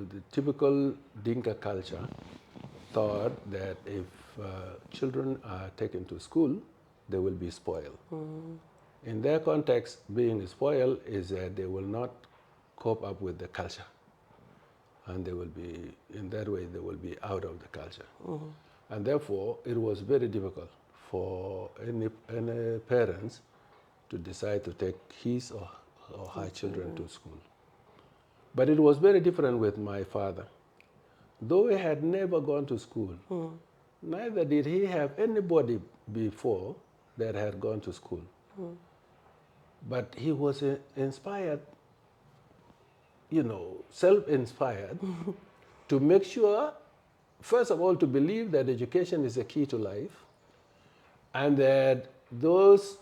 the typical Dinka culture thought that if children are taken to school, they will be spoiled. In their context, being spoiled is that they will not cope up with the culture. And they will be, in that way, they will be out of the culture. And therefore, it was very difficult for any parents to decide to take his or her children to school. But it was very different with my father. Though he had never gone to school, neither did he have anybody before that had gone to school. But he was inspired, self-inspired, to make sure, first of all, to believe that education is the key to life, and that those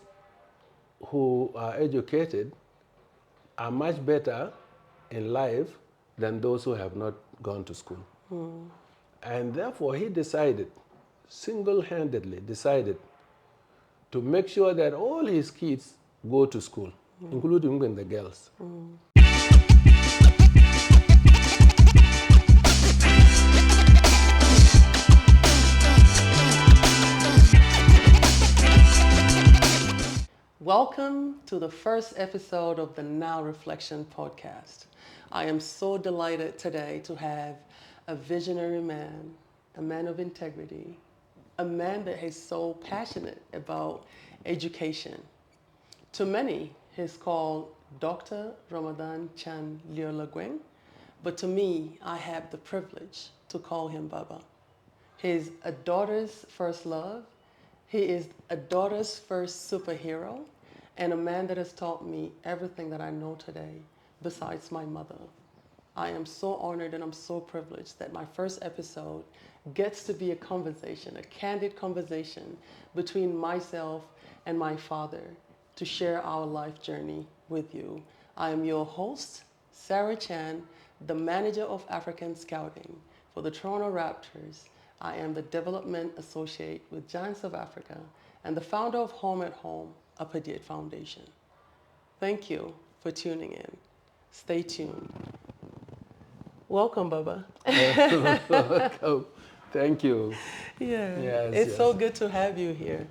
who are educated are much better in life than those who have not gone to school. And therefore, he decided, single-handedly decided, to make sure that all his kids go to school, including even the girls. Welcome to the first episode of the Now Reflection podcast. I am so delighted today to have a visionary man, a man of integrity, a man that is so passionate about education. To many, he's called Dr. Ramadan Chan Liolagweng, but to me, I have the privilege to call him Baba. He's a daughter's first love. He is a daughter's first superhero, and a man that has taught me everything that I know today, besides my mother. I am so honored and I'm so privileged that my first episode gets to be a conversation, a candid conversation between myself and my father to share our life journey with you. I am your host, Sarah Chan, the manager of African Scouting for the Toronto Raptors. I am the development associate with Giants of Africa and the founder of Home at Home, a Padiet Foundation. Thank you for tuning in. Stay tuned. Welcome, Baba. Welcome. Thank you. Yeah, Yes, it's yes. so good to have you here.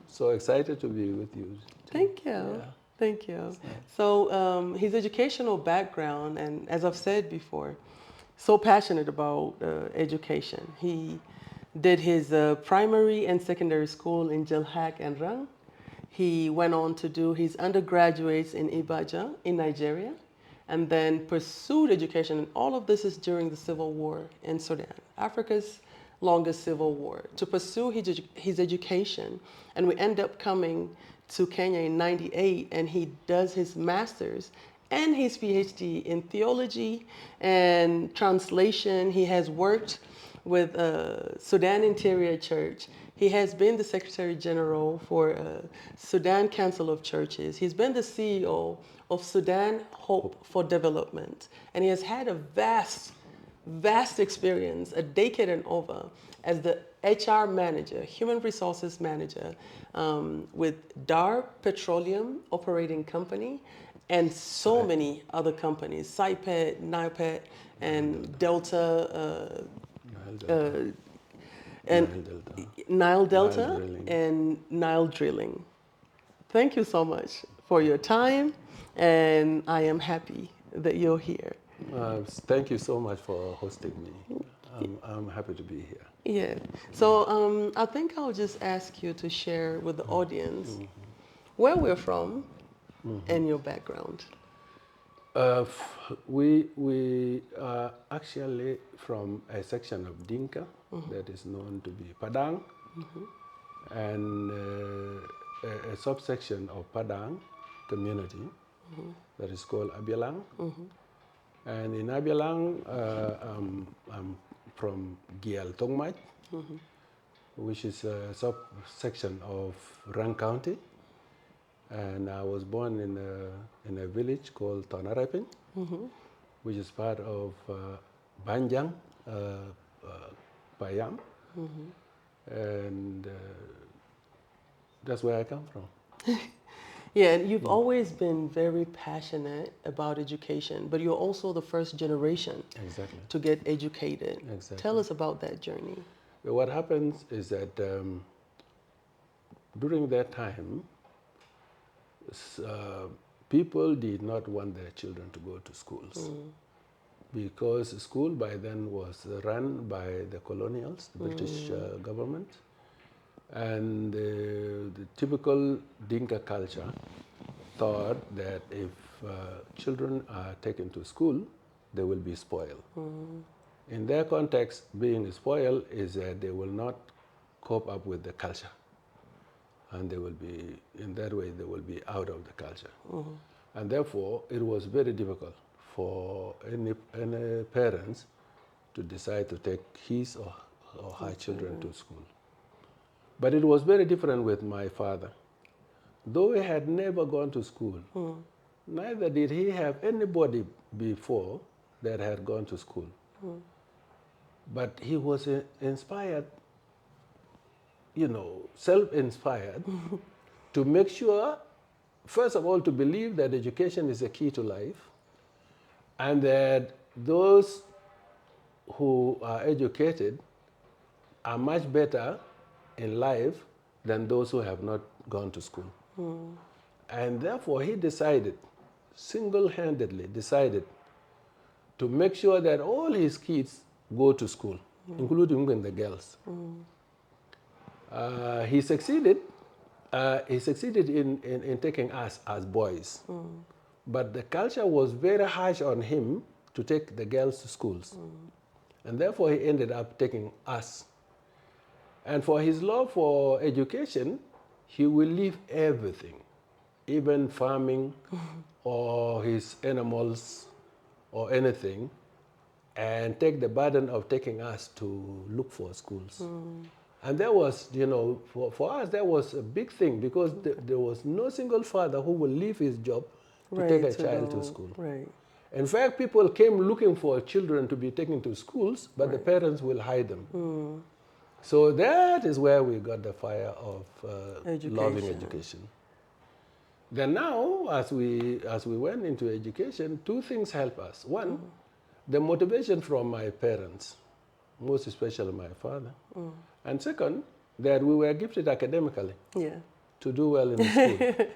So excited to be with you. Thank you. Yeah. Thank you. So his educational background, and as I've said before, so passionate about education. He did his primary and secondary school in Jelhak and Rang. He went on to do his undergraduates in Ibadan in Nigeria, and then pursued education. And all of this is during the civil war in Sudan, Africa's longest civil war, to pursue his education. And we end up coming to Kenya in 98, and he does his master's and his PhD in theology and translation. He has worked with Sudan Interior Church. He has been the Secretary General for Sudan Council of Churches. He's been the CEO of Sudan Hope for Development. And he has had a vast experience, a decade and over, as the HR manager, human resources manager, with Dar Petroleum Operating Company, and so many other companies, Saipet, Nipet, and Delta, Nile Delta, and Nile Drilling. Thank you so much for your time, and I am happy that you're here. Thank you so much for hosting me. I'm happy to be here. Yeah. So I think I'll just ask you to share with the audience where we're from and your background. We are actually from a section of Dinka that is known to be Padang, and a subsection of Padang community that is called Abialang. And in Abialang, I'm from Gial Tongmaj, which is a subsection of Rang County. And I was born in a village called Tonarepin, which is part of Banjang, Payam. And that's where I come from. Yeah, and you've always been very passionate about education, but you're also the first generation Exactly. to get educated. Exactly. Tell us about that journey. What happens is that during that time, people did not want their children to go to schools because school by then was run by the colonials, the British government, and the typical Dinka culture thought that if children are taken to school, they will be spoiled. In their context, being spoiled is that they will not cope up with the culture. And they will be, in that way, they will be out of the culture. And therefore, it was very difficult for any parents to decide to take his or her children to school. But it was very different with my father. Though he had never gone to school, neither did he have anybody before that had gone to school. But he was inspired, self-inspired, to make sure, first of all, to believe that education is the key to life, and that those who are educated are much better in life than those who have not gone to school. And therefore, he decided, single-handedly decided, to make sure that all his kids go to school, including the girls. He succeeded. He succeeded in taking us as boys. But the culture was very harsh on him to take the girls to schools. And therefore, he ended up taking us. And for his love for education, he will leave everything, even farming or his animals or anything, and take the burden of taking us to look for schools. And that was, for us, that was a big thing because there was no single father who will leave his job to take a child to school. Right. In fact, people came looking for children to be taken to schools, but the parents will hide them. So that is where we got the fire of loving education. Then now, as we went into education, two things help us. One, the motivation from my parents, most especially my father. And second, that we were gifted academically to do well in the school.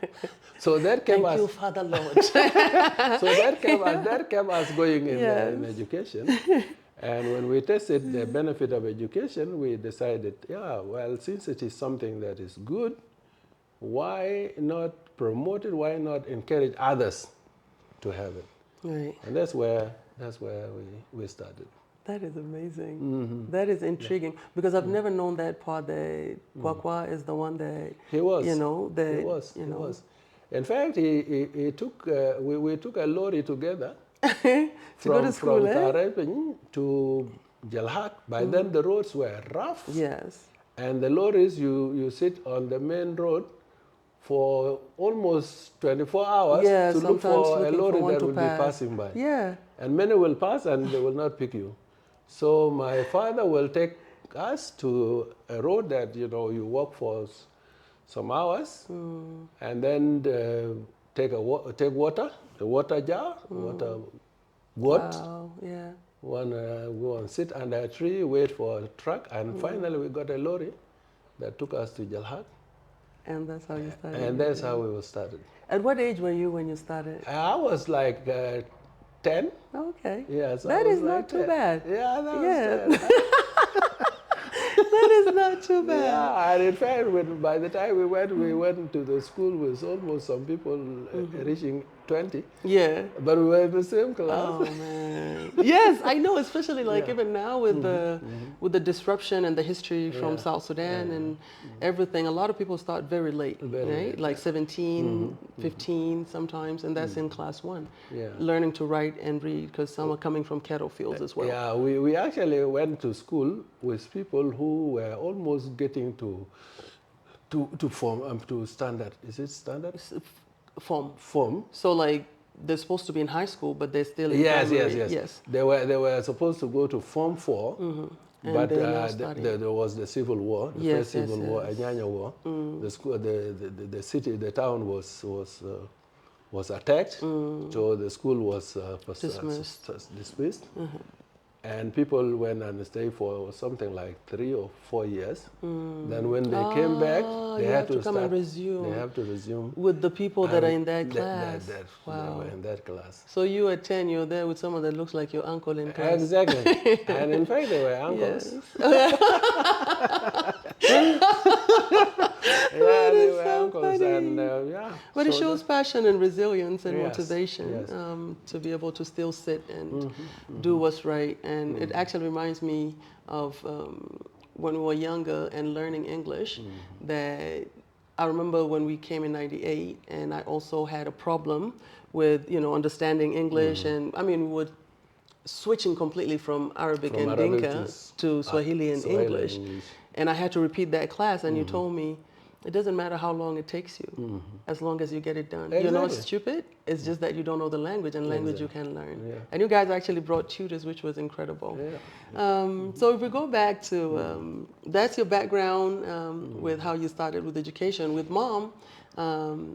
So that kept Thank us. you, Father Lord. So that kept us going in education. And when we tested the benefit of education, we decided, since it is something that is good, why not promote it? Why not encourage others to have it? Right. And that's where we started. That is amazing. That is intriguing because I've never known that part that Kwakwa is the one that he was. He was. In fact, he took we took a lorry together go to school, from Tarepin to Jalhak. By then the roads were rough. Yes. And the lorries, you sit on the main road for almost 24 hours to look for a lorry that will be passing by. Yeah. And many will pass and they will not pick you. So my father will take us to a road that, you walk for some hours and then take water, the water jar, water goat. Wow, yeah. Go and sit under a tree, wait for a truck, and finally we got a lorry that took us to Jalhak. And that's how you started. And that's how we started. At what age were you when you started? I was like 10. Okay. Yes. That is not too bad. Yeah, that was 10. That is not too bad. Yeah, and in fact, by the time we went to the school with almost some people reaching 20. Yeah. But we were in the same class. Oh man. Yes, I know. Especially even now with the disruption and the history from South Sudan and everything. A lot of people start very late, right? Like 17, 15 sometimes, and that's in class 1. Yeah. Learning to write and read because some are coming from cattle fields as well. Yeah, we actually went to school with people who were almost getting to form to standard. Is it standard? Form. So like they're supposed to be in high school, but they're still in yes, primary. yes. They were supposed to go to Form 4, And But then now studying. there was the Civil War, the Yes, first Civil yes, War, yes. Anyanya War. The school, the city, the town was attacked, so the school was Dismissed. dismissed. And people went and stayed for something like 3 or 4 years. Then when they came back, they you had have to come and start. resume. They have to resume. With the people that are in that That, class. that, Wow. they were in that class. So you at 10, you're there with someone that looks like your uncle in class. Exactly. And in fact, they were uncles. Yes. Yeah, they is were so uncles. funny. And yeah. But it so shows passion and resilience and Yes, motivation yes. to be able to still sit and do what's right. And it actually reminds me of when we were younger and learning English, that I remember when we came in '98, and I also had a problem with, understanding English. And I mean, we would switching completely from Arabic From and Arabic Dinka to to Swahili and Swahili English. English. And I had to repeat that class, and you told me, it doesn't matter how long it takes you, as long as you get it done. You're not Exactly. stupid, it's just that you don't know the language, and language you can learn. Yeah. And you guys actually brought tutors, which was incredible. Yeah. So if we go back to, that's your background with how you started with education with mom,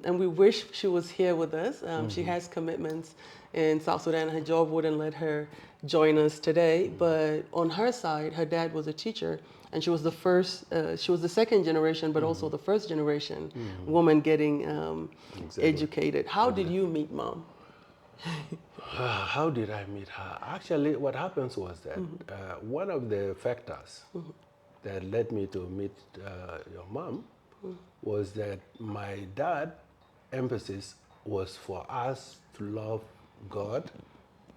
and we wish she was here with us. She has commitments in South Sudan. Her job wouldn't let her join us today, but on her side, her dad was a teacher, and she was the first, she was the second generation, but also the first generation woman getting educated. How did you meet mom? How did I meet her? Actually, what happens was that one of the factors that led me to meet your mom was that my dad' emphasis was for us to love God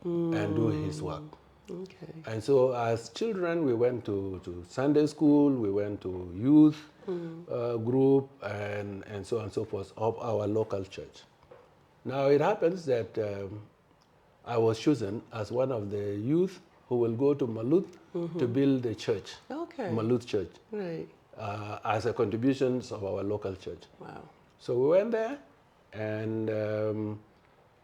and do His work. Okay. And so as children, we went to Sunday school, we went to youth group, and so on and so forth of our local church. Now it happens that I was chosen as one of the youth who will go to Malut to build the church, Okay. Malut Church, Right. as a contribution of our local church. Wow. So we went there, and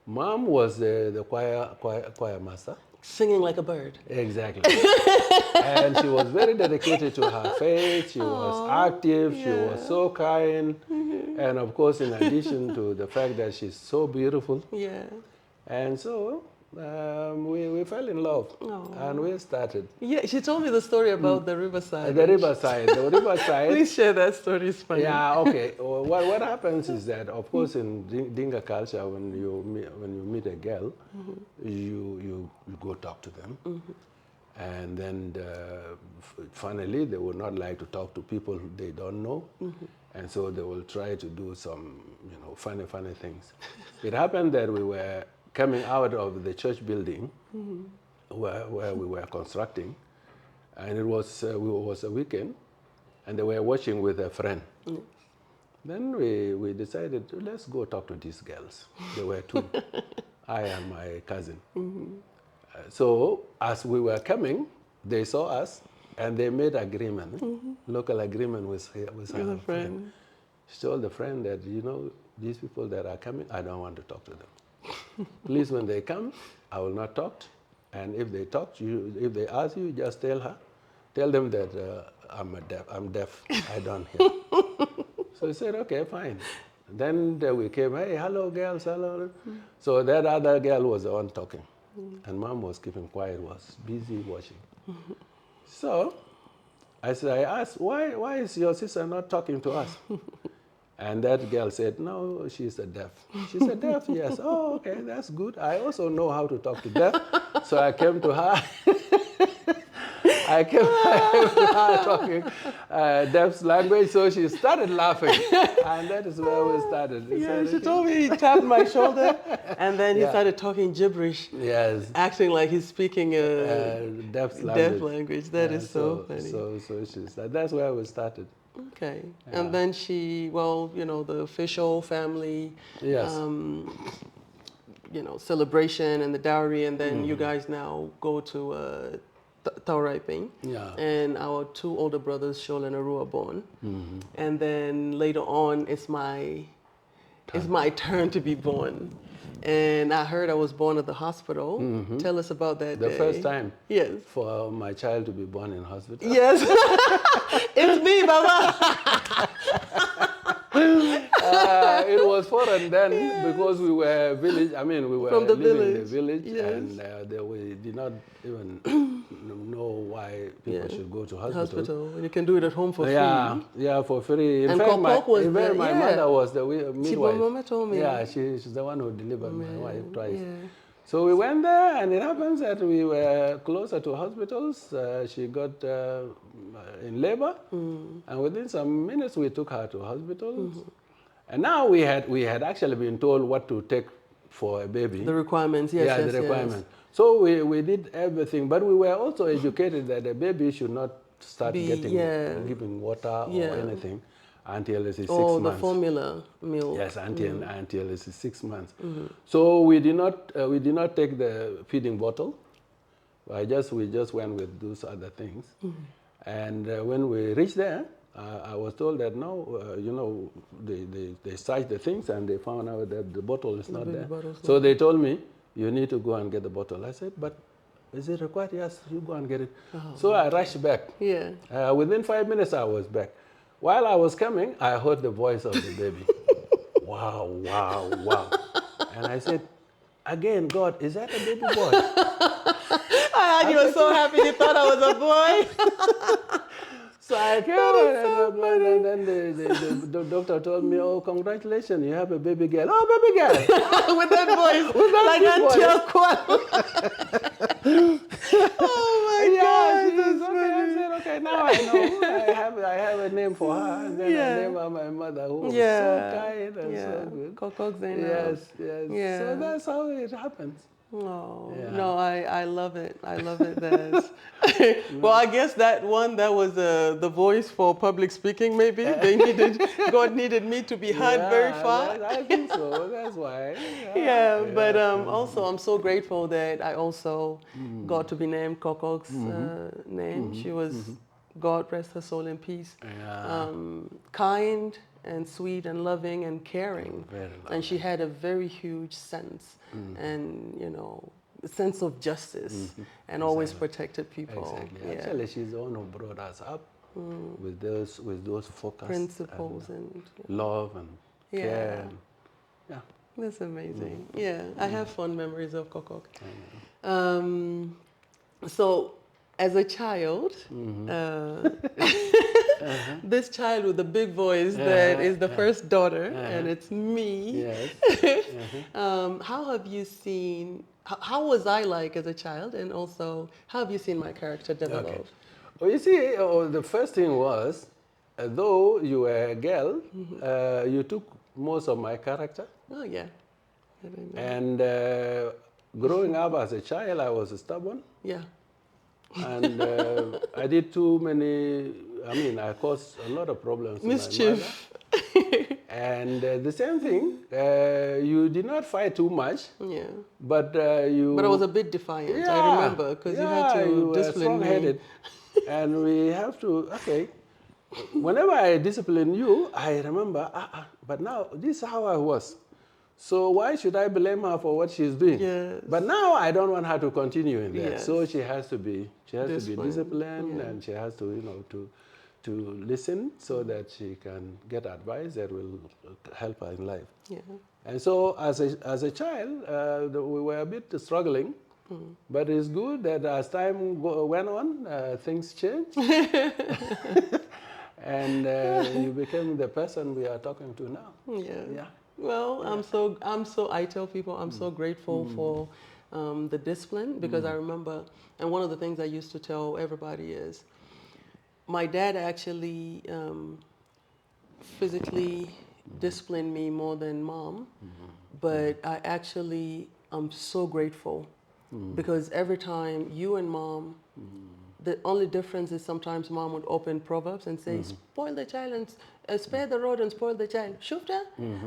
Mom was the choir master. Singing like a bird. Exactly. And she was very dedicated to her faith. She was active. She was so kind. And of course, in addition to the fact that she's so beautiful. Yeah. And so we fell in love. And we started. Yeah, she told me the story about the riverside. The riverside. The riverside. Please share that story. It's funny. Yeah, okay. What happens is that, of course, in Dinka culture, when you meet a girl, you go talk to them, and then finally they would not like to talk to people they don't know, and so they will try to do some funny things. It happened that we were coming out of the church building where we were constructing, and it was a weekend. And they were watching with a friend. Then we decided, let's go talk to these girls. There were two, I and my cousin. So as we were coming, they saw us, and they made agreement, local agreement with her friend. She told the friend that, these people that are coming, I don't want to talk to them. Please, when they come, I will not talk. And if they talk to you, if they ask you, just tell them that I'm deaf. I don't hear. So he said, okay, fine. Then we came, hey, hello, girls, hello. So that other girl was the one talking. And Mom was keeping quiet, was busy watching. So I asked, why is your sister not talking to us? And that girl said, no, she's a deaf. She said, deaf? Yes. Oh, okay, that's good. I also know how to talk to deaf. So I came to her. I came to her talking deaf language, so she started laughing. And that is where we started. She told me he tapped my shoulder, and then he started talking gibberish. Yes. Acting like he's speaking deaf language. That is so funny. So that's where we started. Okay. Yeah. And then the official family, celebration and the dowry, and then you guys now go to Tauriping. Yeah. And our two older brothers, Shol and Aru, are born. And then later on, it's my it's my turn to be born. And I heard I was born at the hospital. Tell us about that The day. first time Yes. for my child to be born in hospital. Yes. It's me, Baba. It was foreign then because we were village. I mean, we were From the living village. in the village, Yes. and we did not even know why people should go to hospital. When you can do it at home for free. Yeah, for free. In And fact, my yeah. mother was the midwife. Mama told me. Yeah, she's the one who delivered my wife twice. Yeah. So we went there, and it happens that we were closer to hospitals. She got in labor, and within some minutes we took her to hospitals. And now we had actually been told what to take for a baby. The requirements, yes. Yeah, the requirements. So we did everything, but we were also educated that a baby should not start giving water or anything until it is 6 months. Oh, the formula milk. Yes, until it is 6 months. So we did not take the feeding bottle. We just went with those other things. And when we reached there, I was told that no, they searched the things and they found out that the bottle is not there. So they told me, you need to go and get the bottle. I said, but is it required? Yes, you go and get it. So I rushed back. Yeah. Within 5 minutes, I was back. While I was coming, I heard the voice of the baby. Wow, wow, wow. And I said, again, God, is that a baby boy? You were so happy you thought I was a boy. So I came and then the doctor told me, oh, congratulations, you have a baby girl. Oh, baby girl. With that voice. With that voice. Oh my God. That's okay. I said, okay, now I know. I have a name for her. And then I named her my mother, who was so kind and so good. Kokok Zainab. Yes. Yeah. So that's how it happens. Oh, no, I love it. I love it. Well, I guess that was the voice for public speaking, maybe. God needed me to be heard very far. I think so. That's why. But also, I'm so grateful that I also got to be named Kokok's name. She was, God rest her soul in peace, kind and sweet and loving and caring. And she had a very huge sense and, a sense of justice and always protected people. Exactly. Yeah. Actually, she's the one who brought us up with those focus principles and love and care. And, that's amazing. I have fond memories of Kokok. So, as a child, this child with the big voice that is the first daughter, and it's me. Yes. How have you seen, how was I like as a child, and also how have you seen my character develop? Okay. Well, you see, the first thing was, though you were a girl, you took most of my character. Oh, yeah. And growing up as a child, I was stubborn. Yeah. And I did too many, I caused a lot of problems to mischief. my mother. And the same thing, you did not fight too much. Yeah. But I was a bit defiant, I remember, because you had to discipline me. And we have to, whenever I discipline you, I remember, but now this is how I was. So why should I blame her for what she's doing? Yes. But now I don't want her to continue in that. Yes. So she has to be disciplined, and she has to to listen so that she can get advice that will help her in life. Yeah. And so as a child, we were a bit struggling, but it's good that as time went on, things changed. And you became the person we are talking to now. Yeah. Well, I tell people I'm so grateful for the discipline, because I remember, and one of the things I used to tell everybody is, my dad actually physically disciplined me more than mom, but I'm so grateful because every time you and mom, the only difference is sometimes mom would open Proverbs and say, spoil the child and spare the rod and spoil the child. Shufta,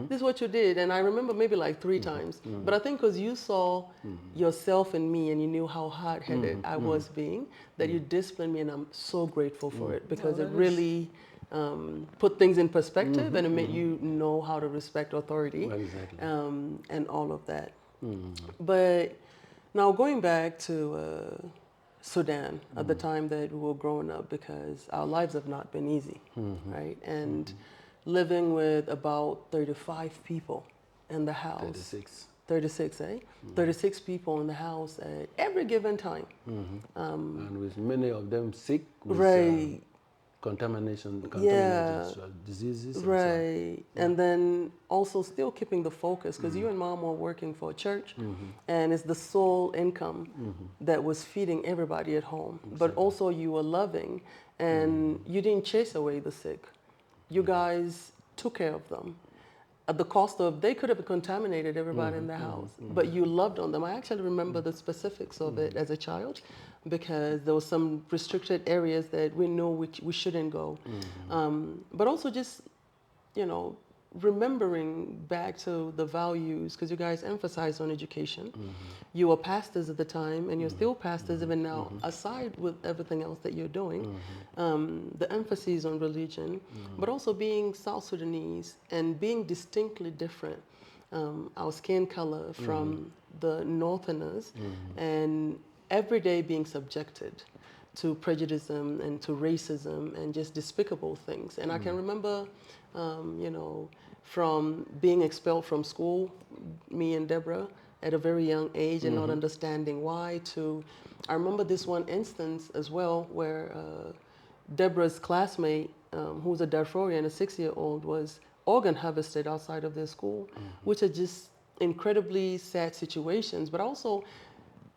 this is what you did. And I remember maybe like 3 times. But I think because you saw yourself in me and you knew how hard-headed I was being, that you disciplined me, and I'm so grateful for it, because it really put things in perspective, and it made you know how to respect authority, Well, exactly. and all of that. But now going back to Sudan at the time that we were growing up, because our lives have not been easy, right? And living with about 35 people in the house. 36. 36, eh? 36 people in the house at every given time. And with many of them sick with Right. contaminated Yeah. diseases. And Right. And then also still keeping the focus, because you and mom were working for a church, and it's the sole income that was feeding everybody at home. But also you were loving, and you didn't chase away the sick. You guys took care of them at the cost of, they could have contaminated everybody in the house, but you loved on them. I actually remember the specifics of it as a child, because there was some restricted areas that we know we shouldn't go. But also just, you know, remembering back to the values, because you guys emphasized on education. You were pastors at the time, and you're still pastors even now, aside with everything else that you're doing. The emphasis on religion, but also being South Sudanese and being distinctly different. Our skin color from the Northerners, and every day being subjected to prejudice and to racism and just despicable things. And I can remember, you know, from being expelled from school, me and Deborah, at a very young age, and not understanding why, to, I remember this one instance as well where Deborah's classmate, who was a Darfurian, a 6-year-old, was organ harvested outside of their school, which are just incredibly sad situations. But also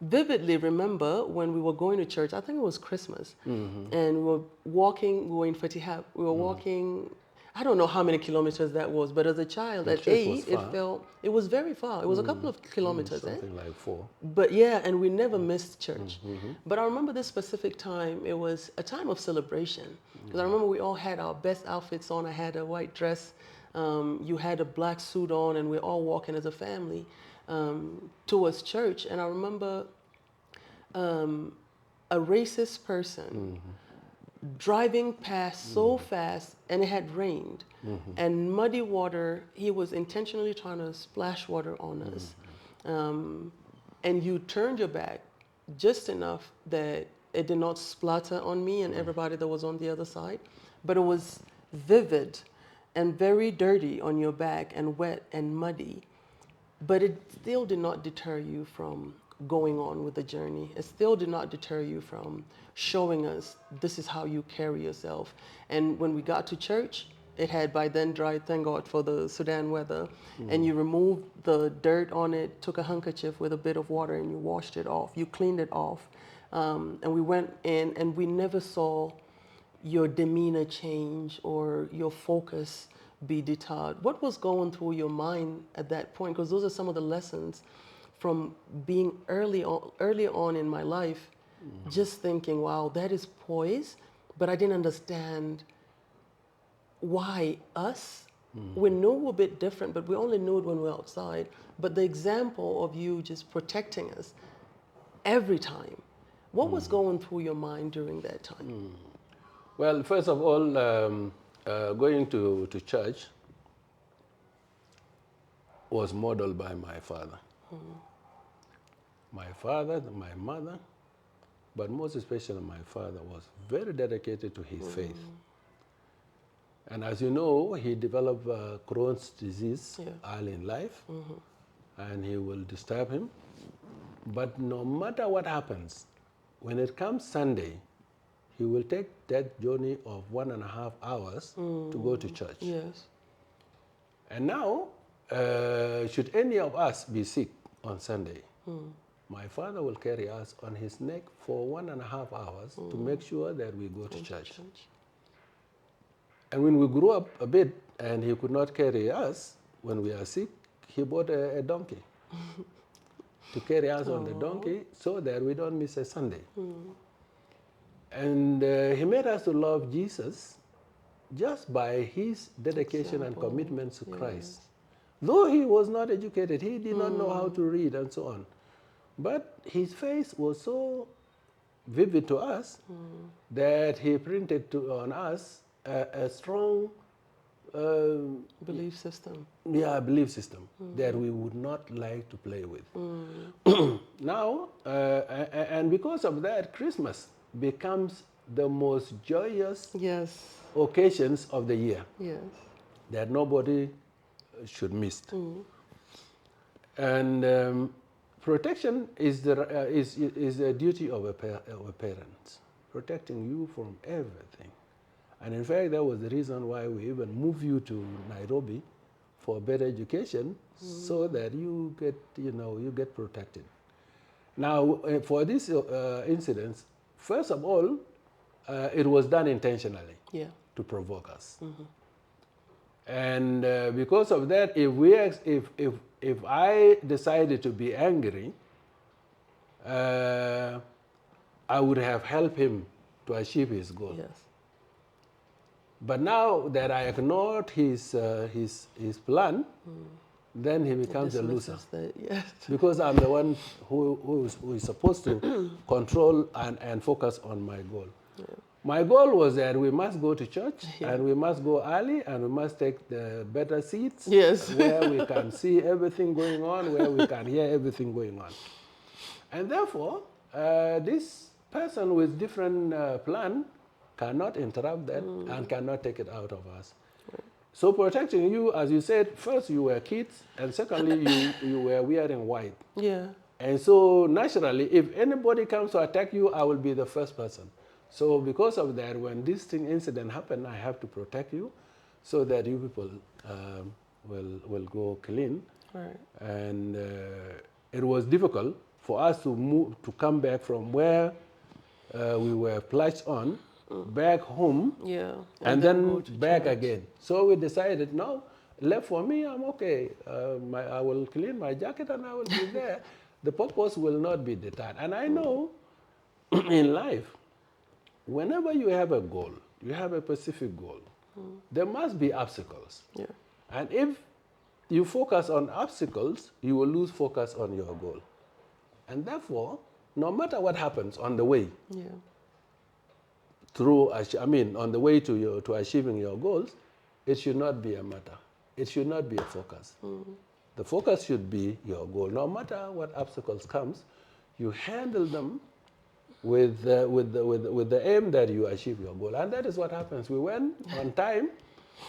vividly remember when we were going to church, I think it was Christmas, and we were walking, we were in Fatihab, we were walking, I don't know how many kilometers that was, but as a child at 8, it was very far. It was a couple of kilometers, something like 4. But yeah, and we never missed church. But I remember this specific time, it was a time of celebration. Because I remember we all had our best outfits on. I had a white dress, you had a black suit on, and we're all walking as a family towards church. And I remember a racist person driving past so fast, and it had rained, and muddy water, he was intentionally trying to splash water on us. And you turned your back just enough that it did not splatter on me and everybody that was on the other side, but it was vivid and very dirty on your back and wet and muddy. But it still did not deter you from going on with the journey. It still did not deter you from showing us this is how you carry yourself. And when we got to church, it had by then dried, thank God for the Sudan weather, and you removed the dirt on it, took a handkerchief with a bit of water, and you washed it off. You cleaned it off. And we went in, and we never saw your demeanor change or your focus be deterred. What was going through your mind at that point? Because those are some of the lessons from being early on in my life, just thinking, wow, that is poise, but I didn't understand why us. We knew we're a bit different, but we only knew it when we were outside. But the example of you just protecting us every time, what was going through your mind during that time? Well, first of all, going to church was modeled by my father. My father, my mother, but most especially my father was very dedicated to his faith. And as you know, he developed Crohn's disease early in life, and he will disturb him. But no matter what happens, when it comes Sunday, he will take that journey of 1.5 hours to go to church. Yes. And now, should any of us be sick on Sunday, my father will carry us on his neck for 1.5 hours to make sure that we go to church. And when we grew up a bit and he could not carry us when we are sick, he bought a donkey to carry us on the donkey so that we don't miss a Sunday. And he made us to love Jesus just by his dedication and commitment to Christ. Though he was not educated, he did not know how to read and so on. But his face was so vivid to us that he printed on us a strong Belief system. belief system that we would not like to play with. Now, and because of that, Christmas becomes the most joyous Yes. occasions of the year Yes. that nobody should miss. And protection is the duty of a parent, protecting you from everything. And in fact, that was the reason why we even moved you to Nairobi for better education, so that you get protected. Now, for these incidents, first of all, it was done intentionally to provoke us. And because of that, if I decided to be angry, I would have helped him to achieve his goal. Yes. But now that I ignored his plan, then he becomes a loser. That, yes. Because I'm the one who is supposed to control and focus on my goal. Yeah. My goal was that we must go to church, and we must go early, and we must take the better seats, where we can see everything going on, where we can hear everything going on. And therefore, this person with different plan cannot interrupt that and cannot take it out of us. Right. So protecting you, as you said, first you were kids, and secondly you were wearing white. Yeah. And so naturally, if anybody comes to attack you, I will be the first person. So because of that, when this incident happened, I have to protect you, so that you people will go clean. Right. And it was difficult for us to come back from where we were pledged on, back home, and then back again. So we decided, no, left for me, I'm okay. I will clean my jacket and I will be there. The purpose will not be deterred. And I know in life, whenever you have a goal, you have a specific goal, there must be obstacles. Yeah. And if you focus on obstacles, you will lose focus on your goal. And therefore, no matter what happens on the way, on the way to achieving your goals, it should not be a matter. It should not be a focus. The focus should be your goal. No matter what obstacles comes, you handle them with the aim that you achieve your goal. And that is what happens. We went on time,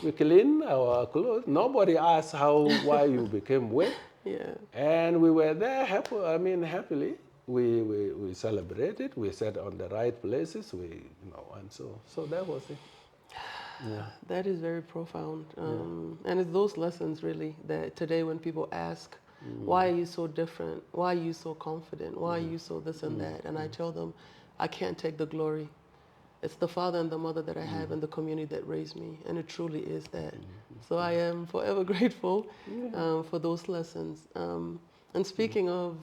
we cleaned our clothes. Nobody asked why you became wet. Yeah. And we were there happily. We celebrated, we sat on the right places, and so that was it. Yeah. That is very profound. And it's those lessons really that today when people ask, why are you so different? Why are you so confident? Why are you so this and that? And I tell them, I can't take the glory. It's the father and the mother that I have and the community that raised me. And it truly is that. So I am forever grateful for those lessons. And speaking of,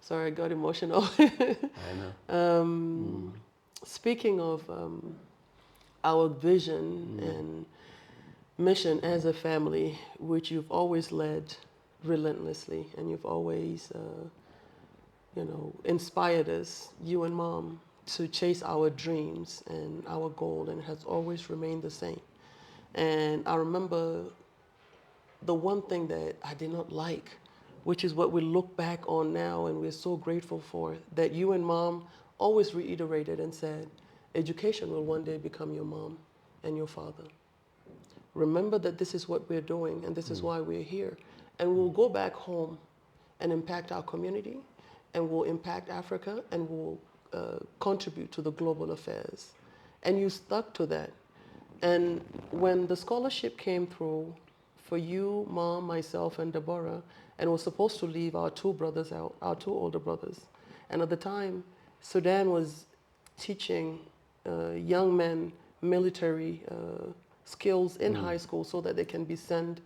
sorry, I got emotional. I know. Speaking of our vision and mission as a family, which you've always led relentlessly, and you've always, inspired us, you and Mom, to chase our dreams and our goal, and it has always remained the same. And I remember the one thing that I did not like, which is what we look back on now and we're so grateful for, that you and Mom always reiterated and said, education will one day become your mom and your father. Remember that this is what we're doing and this is why we're here. And we'll go back home and impact our community, and we'll impact Africa, and we'll contribute to the global affairs. And you stuck to that. And when the scholarship came through for you, Mom, myself, and Deborah, and was supposed to leave our two brothers out, our two older brothers. And at the time, Sudan was teaching young men military skills in high school so that they can be sent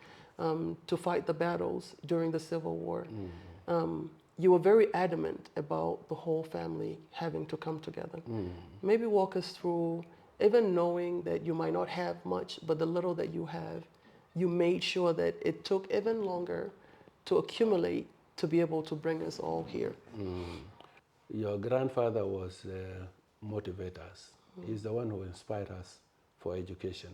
to fight the battles during the Civil War. You were very adamant about the whole family having to come together. Maybe walk us through, even knowing that you might not have much, but the little that you have, you made sure that it took even longer to accumulate to be able to bring us all here. Your grandfather was motivators. He's the one who inspired us for education.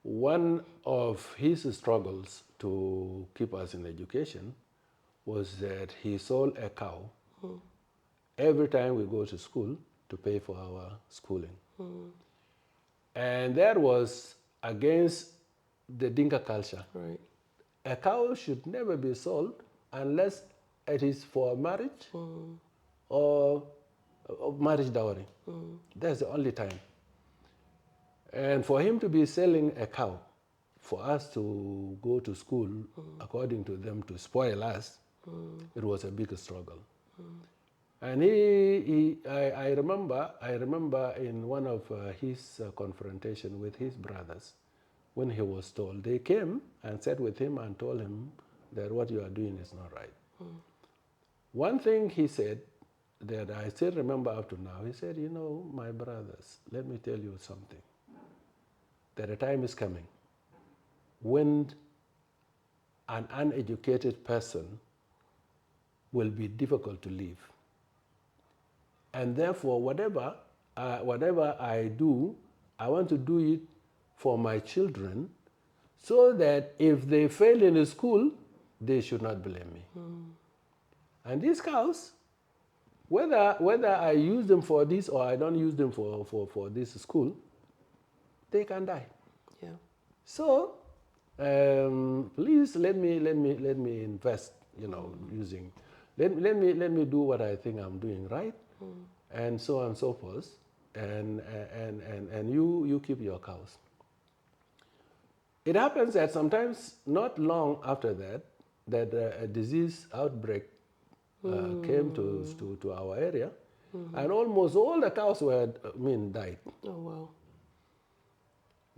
One of his struggles to keep us in education was that he sold a cow every time we go to school to pay for our schooling. And that was against the Dinka culture. Right. A cow should never be sold unless it is for marriage or marriage dowry. That's the only time. And for him to be selling a cow, for us to go to school, according to them, to spoil us, it was a big struggle. And I remember in one of his confrontation with his brothers, when he was told, they came and sat with him and told him that what you are doing is not right. One thing he said that I still remember up to now, he said, you know, my brothers, let me tell you something. That a time is coming when an uneducated person will be difficult to live. And therefore, whatever I do, I want to do it for my children so that if they fail in school, they should not blame me. And these cows, whether I use them for this or I don't use them for this school, they can die. Yeah. So please let me invest, you know, using, let me do what I think I'm doing right, and so on and so forth, and you keep your cows. It happens that sometimes, not long after that, a disease outbreak came to our area, and almost all the cows were died. Oh wow.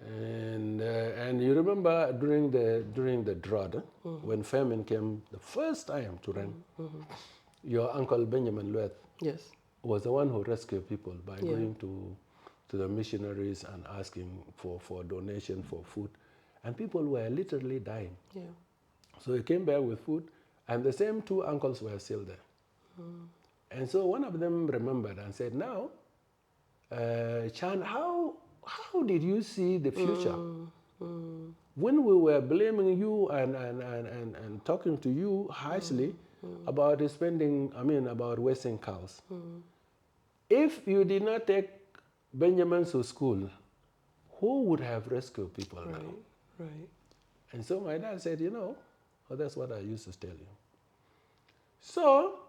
And you remember during the drought, when famine came the first time to Reng, your uncle Benjamin Luet Yes. was the one who rescued people by going to the missionaries and asking for donation for food, and people were literally dying. Yeah. So he came back with food, and the same two uncles were still there. And so one of them remembered and said, now, Chan, how did you see the future? When we were blaming you and talking to you harshly about spending, about wasting cows. If you did not take Benjamin to school, who would have rescued people now? Right. And so my dad said, you know, that's what I used to tell you. So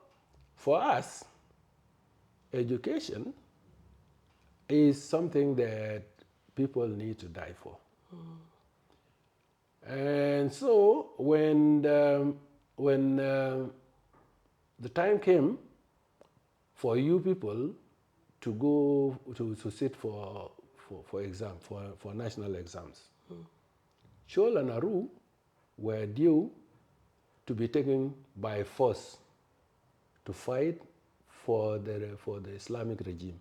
for us, education is something that people need to die for. And so when the time came for you people to go to sit for exam, for national exams, Chol and Aru were due to be taken by force to fight for the Islamic regime.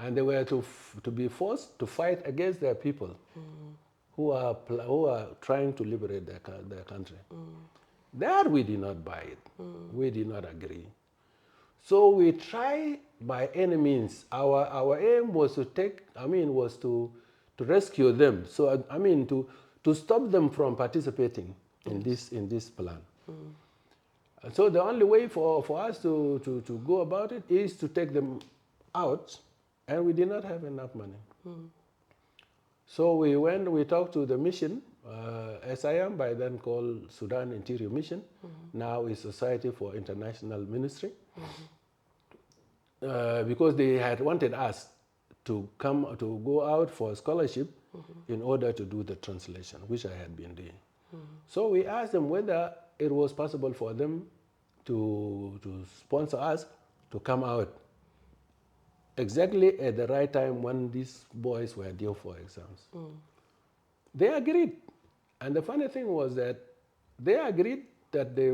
And they were to be forced to fight against their people who are trying to liberate their country. That we did not buy it. We did not agree. So we try by any means. Our aim was to rescue them. So to stop them from participating in this plan. And so the only way for us to go about it is to take them out, and we did not have enough money. So we talked to the mission, SIM, by then called Sudan Interior Mission, now is Society for International Ministry, because they had wanted us to go out for a scholarship in order to do the translation, which I had been doing. So we asked them whether it was possible for them to sponsor us to come out exactly at the right time when these boys were due for exams. They agreed. And the funny thing was that they agreed that they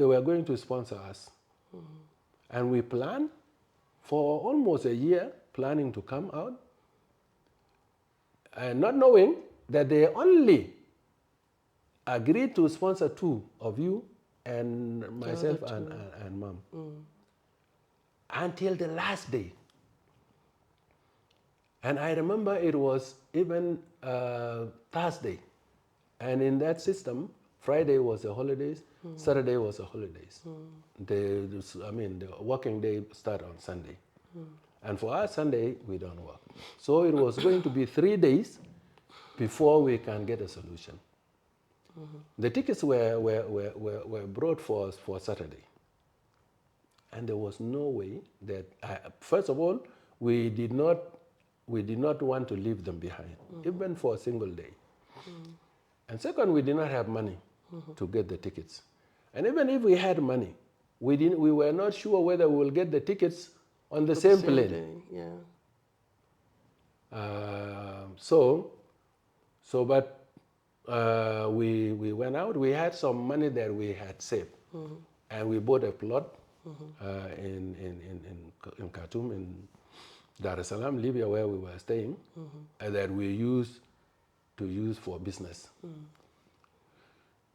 were going to sponsor us. And we planned for almost a year, planning to come out, and not knowing that they only agreed to sponsor two of you and myself and mom. Until the last day. And I remember it was even Thursday. And in that system, Friday was the holidays, Saturday was the holidays. The working day start on Sunday. And for us, Sunday, we don't work. So it was going to be 3 days before we can get a solution. The tickets were brought for us for Saturday. And there was no way that, first of all, we did not want to leave them behind, even for a single day. And second, we did not have money to get the tickets. And even if we had money, we were not sure whether we will get the tickets on the same plane. Day, yeah. But we went out. We had some money that we had saved, and we bought a plot in Khartoum, in Dar es Salaam, Libya, where we were staying, and that we used for business.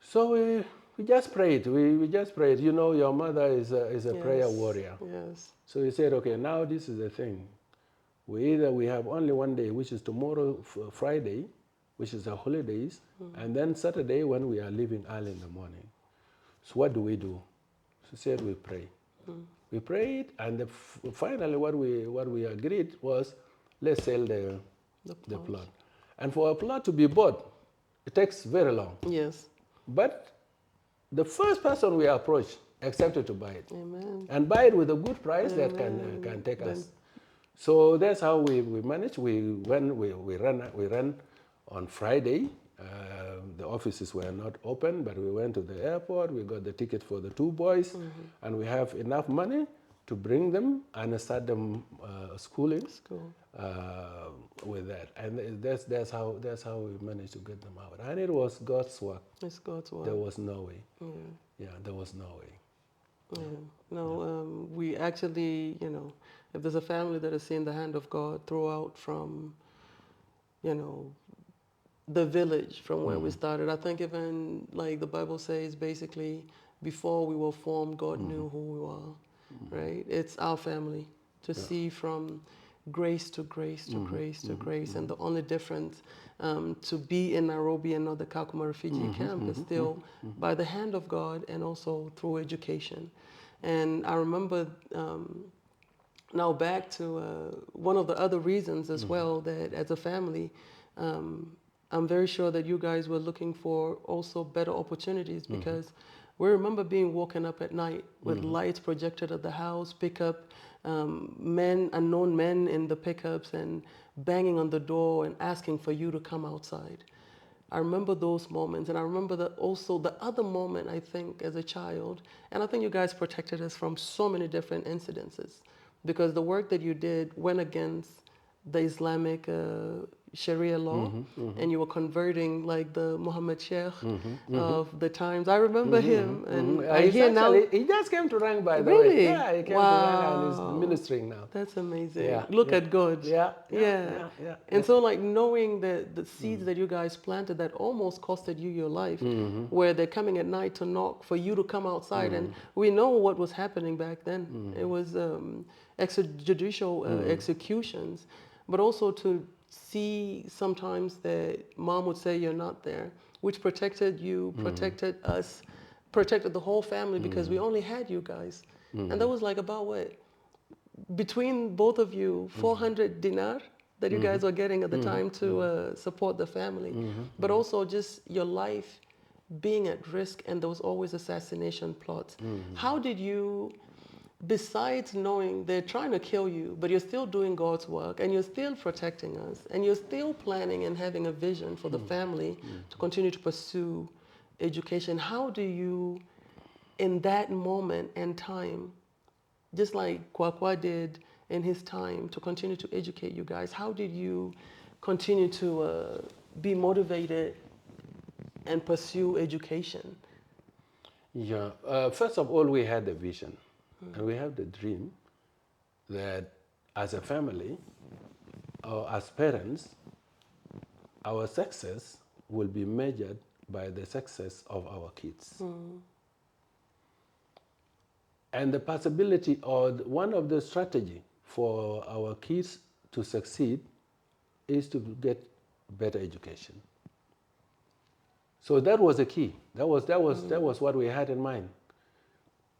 So we just prayed. We just prayed. You know, your mother is a prayer warrior. Yes. So we said, okay, now this is the thing. We have only one day, which is tomorrow, Friday, which is the holidays, and then Saturday when we are leaving early in the morning. So what do we do? So we said we pray. We prayed, and finally what we agreed was, let's sell the plot. And for a plot to be bought, it takes very long. Yes. But the first person we approached accepted to buy it. Amen. And buy it with a good price that can take us. So that's how we managed. We ran on Friday. The offices were not open, but we went to the airport. We got the ticket for the 2 boys, and we have enough money to bring them and start them schooling with that. And that's how we managed to get them out. And it was God's work. It's God's work. There was no way. Yeah, there was no way. We actually, if there's a family that has seen the hand of God throughout from, the village from where we started. I think even like the Bible says, basically, before we were formed, God knew who we were, right? It's our family to see from grace to grace to grace to grace. And the only difference to be in Nairobi and not the Kakuma refugee camp is still by the hand of God and also through education. And I remember now back to one of the other reasons as well that as a family, I'm very sure that you guys were looking for also better opportunities because we remember being woken up at night with lights projected at the house, pickup, unknown men in the pickups and banging on the door and asking for you to come outside. I remember those moments, and I remember also the other moment, I think, as a child, and I think you guys protected us from so many different incidences because the work that you did went against the Islamic Sharia law, and you were converting like the Muhammad Sheikh of the times. I remember him, and I hear now he just came to Rang, by the really? way. Yeah, he came to Rang and is ministering now. That's amazing. Yeah, Look at God. Yeah. And so, like knowing that the seeds that you guys planted that almost costed you your life, where they're coming at night to knock for you to come outside, and we know what was happening back then. It was extrajudicial executions, but also to see sometimes that mom would say you're not there, which protected you, protected us, protected the whole family because we only had you guys. And that was like about what? Between both of you, 400 dinar that you guys were getting at the time to support the family. But also just your life being at risk, and there was always assassination plots. How did you, besides knowing they're trying to kill you, but you're still doing God's work and you're still protecting us and you're still planning and having a vision for the family to continue to pursue education, how do you, in that moment and time, just like Kwakwa did in his time to continue to educate you guys, how did you continue to be motivated and pursue education? Yeah, first of all, we had a vision. And we have the dream that as a family or as parents, our success will be measured by the success of our kids. And the possibility or one of the strategy for our kids to succeed is to get better education. So that was the key. That was what we had in mind.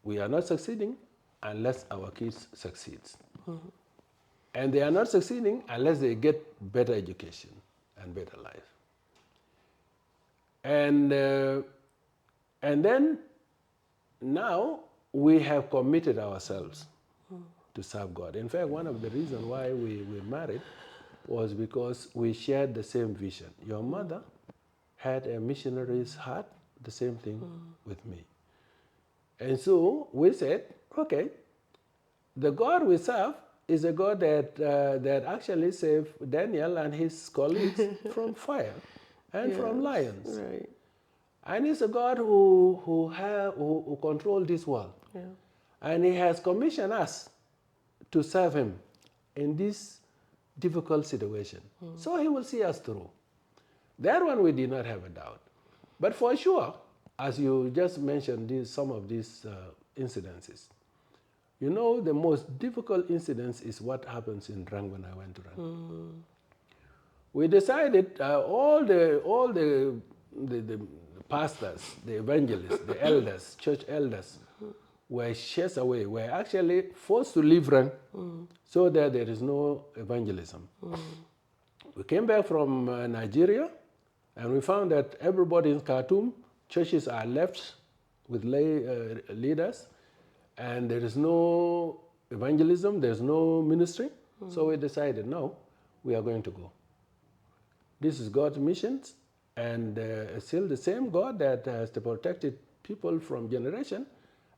We are not succeeding unless our kids succeed. And they are not succeeding unless they get better education and better life. And then now we have committed ourselves to serve God. In fact, one of the reasons why we married was because we shared the same vision. Your mother had a missionary's heart, the same thing with me. And so we said, okay, the God we serve is a God that actually saved Daniel and his colleagues from fire and from lions. Right. And he's a God who controls this world. Yeah. And he has commissioned us to serve him in this difficult situation. So he will see us through. That one we did not have a doubt. But for sure, as you just mentioned some of these incidences, you know, the most difficult incidence is what happens in Rang when I went to Rang. We decided all the pastors, the evangelists, the elders, church elders, were chased away, were actually forced to leave Rang so that there is no evangelism. We came back from Nigeria and we found that everybody in Khartoum, churches are left with lay leaders, and there is no evangelism, there's no ministry. So we decided, no, we are going to go. This is God's mission, and still the same God that has protected people from generation,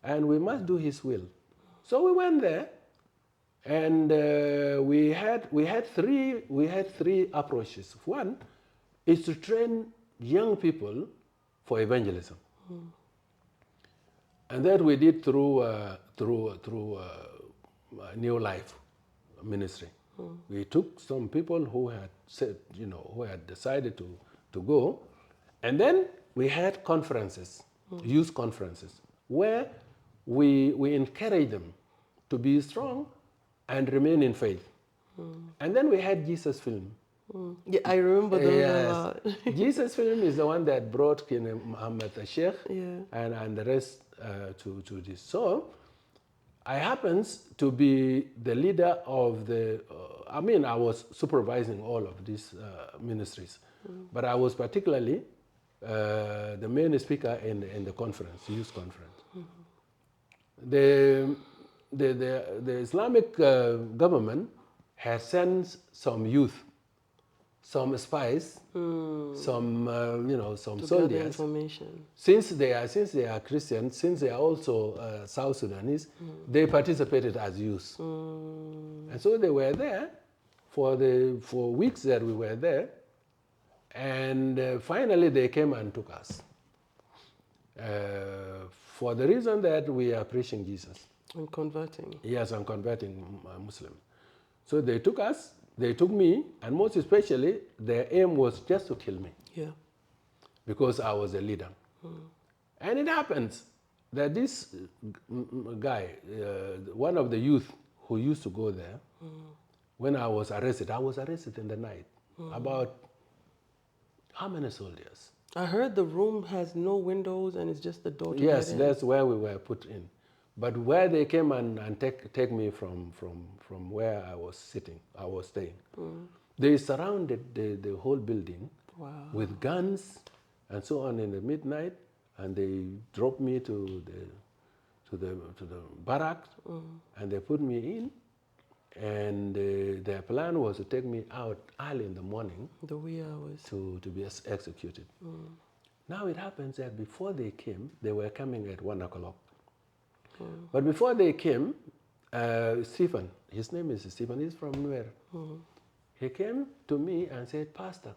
and we must do his will. So we went there, and we had three approaches. One is to train young people for evangelism, and that we did through New Life ministry. We took some people who had said, who had decided to go, and then we had conferences, youth conferences, where we encourage them to be strong and remain in faith. And then we had Jesus film. Yeah, I remember those a lot. Jesus film is the one that brought King Muhammad Sheikh and the rest to this. So I happens to be the leader of the, I was supervising all of these ministries, but I was particularly the main speaker in the conference, youth conference. The Islamic government has sent some youth, some spies, some some soldiers. Information. Since they are Christians, since they are also South Sudanese, they participated as youth, and so they were there for weeks that we were there, and finally they came and took us for the reason that we are preaching Jesus And converting. Yes, and converting Muslim. So they took us. They took me, and most especially, their aim was just to kill me. Yeah. Because I was a leader. And it happens that this guy, one of the youth who used to go there, when I was arrested in the night. About how many soldiers? I heard the room has no windows and it's just the door to Yes, get in. that's where we were put in. But where they came and take me from where I was sitting, I was staying, they surrounded the whole building with guns and so on in the midnight, and they dropped me to the barracks, and they put me in, and their plan was to take me out early in the morning, The wee hours. to be executed. Now it happens that before they came, they were coming at 1 o'clock. But before they came, Stephen, his name is Stephen, he's from Nuer. He came to me and said, Pastor,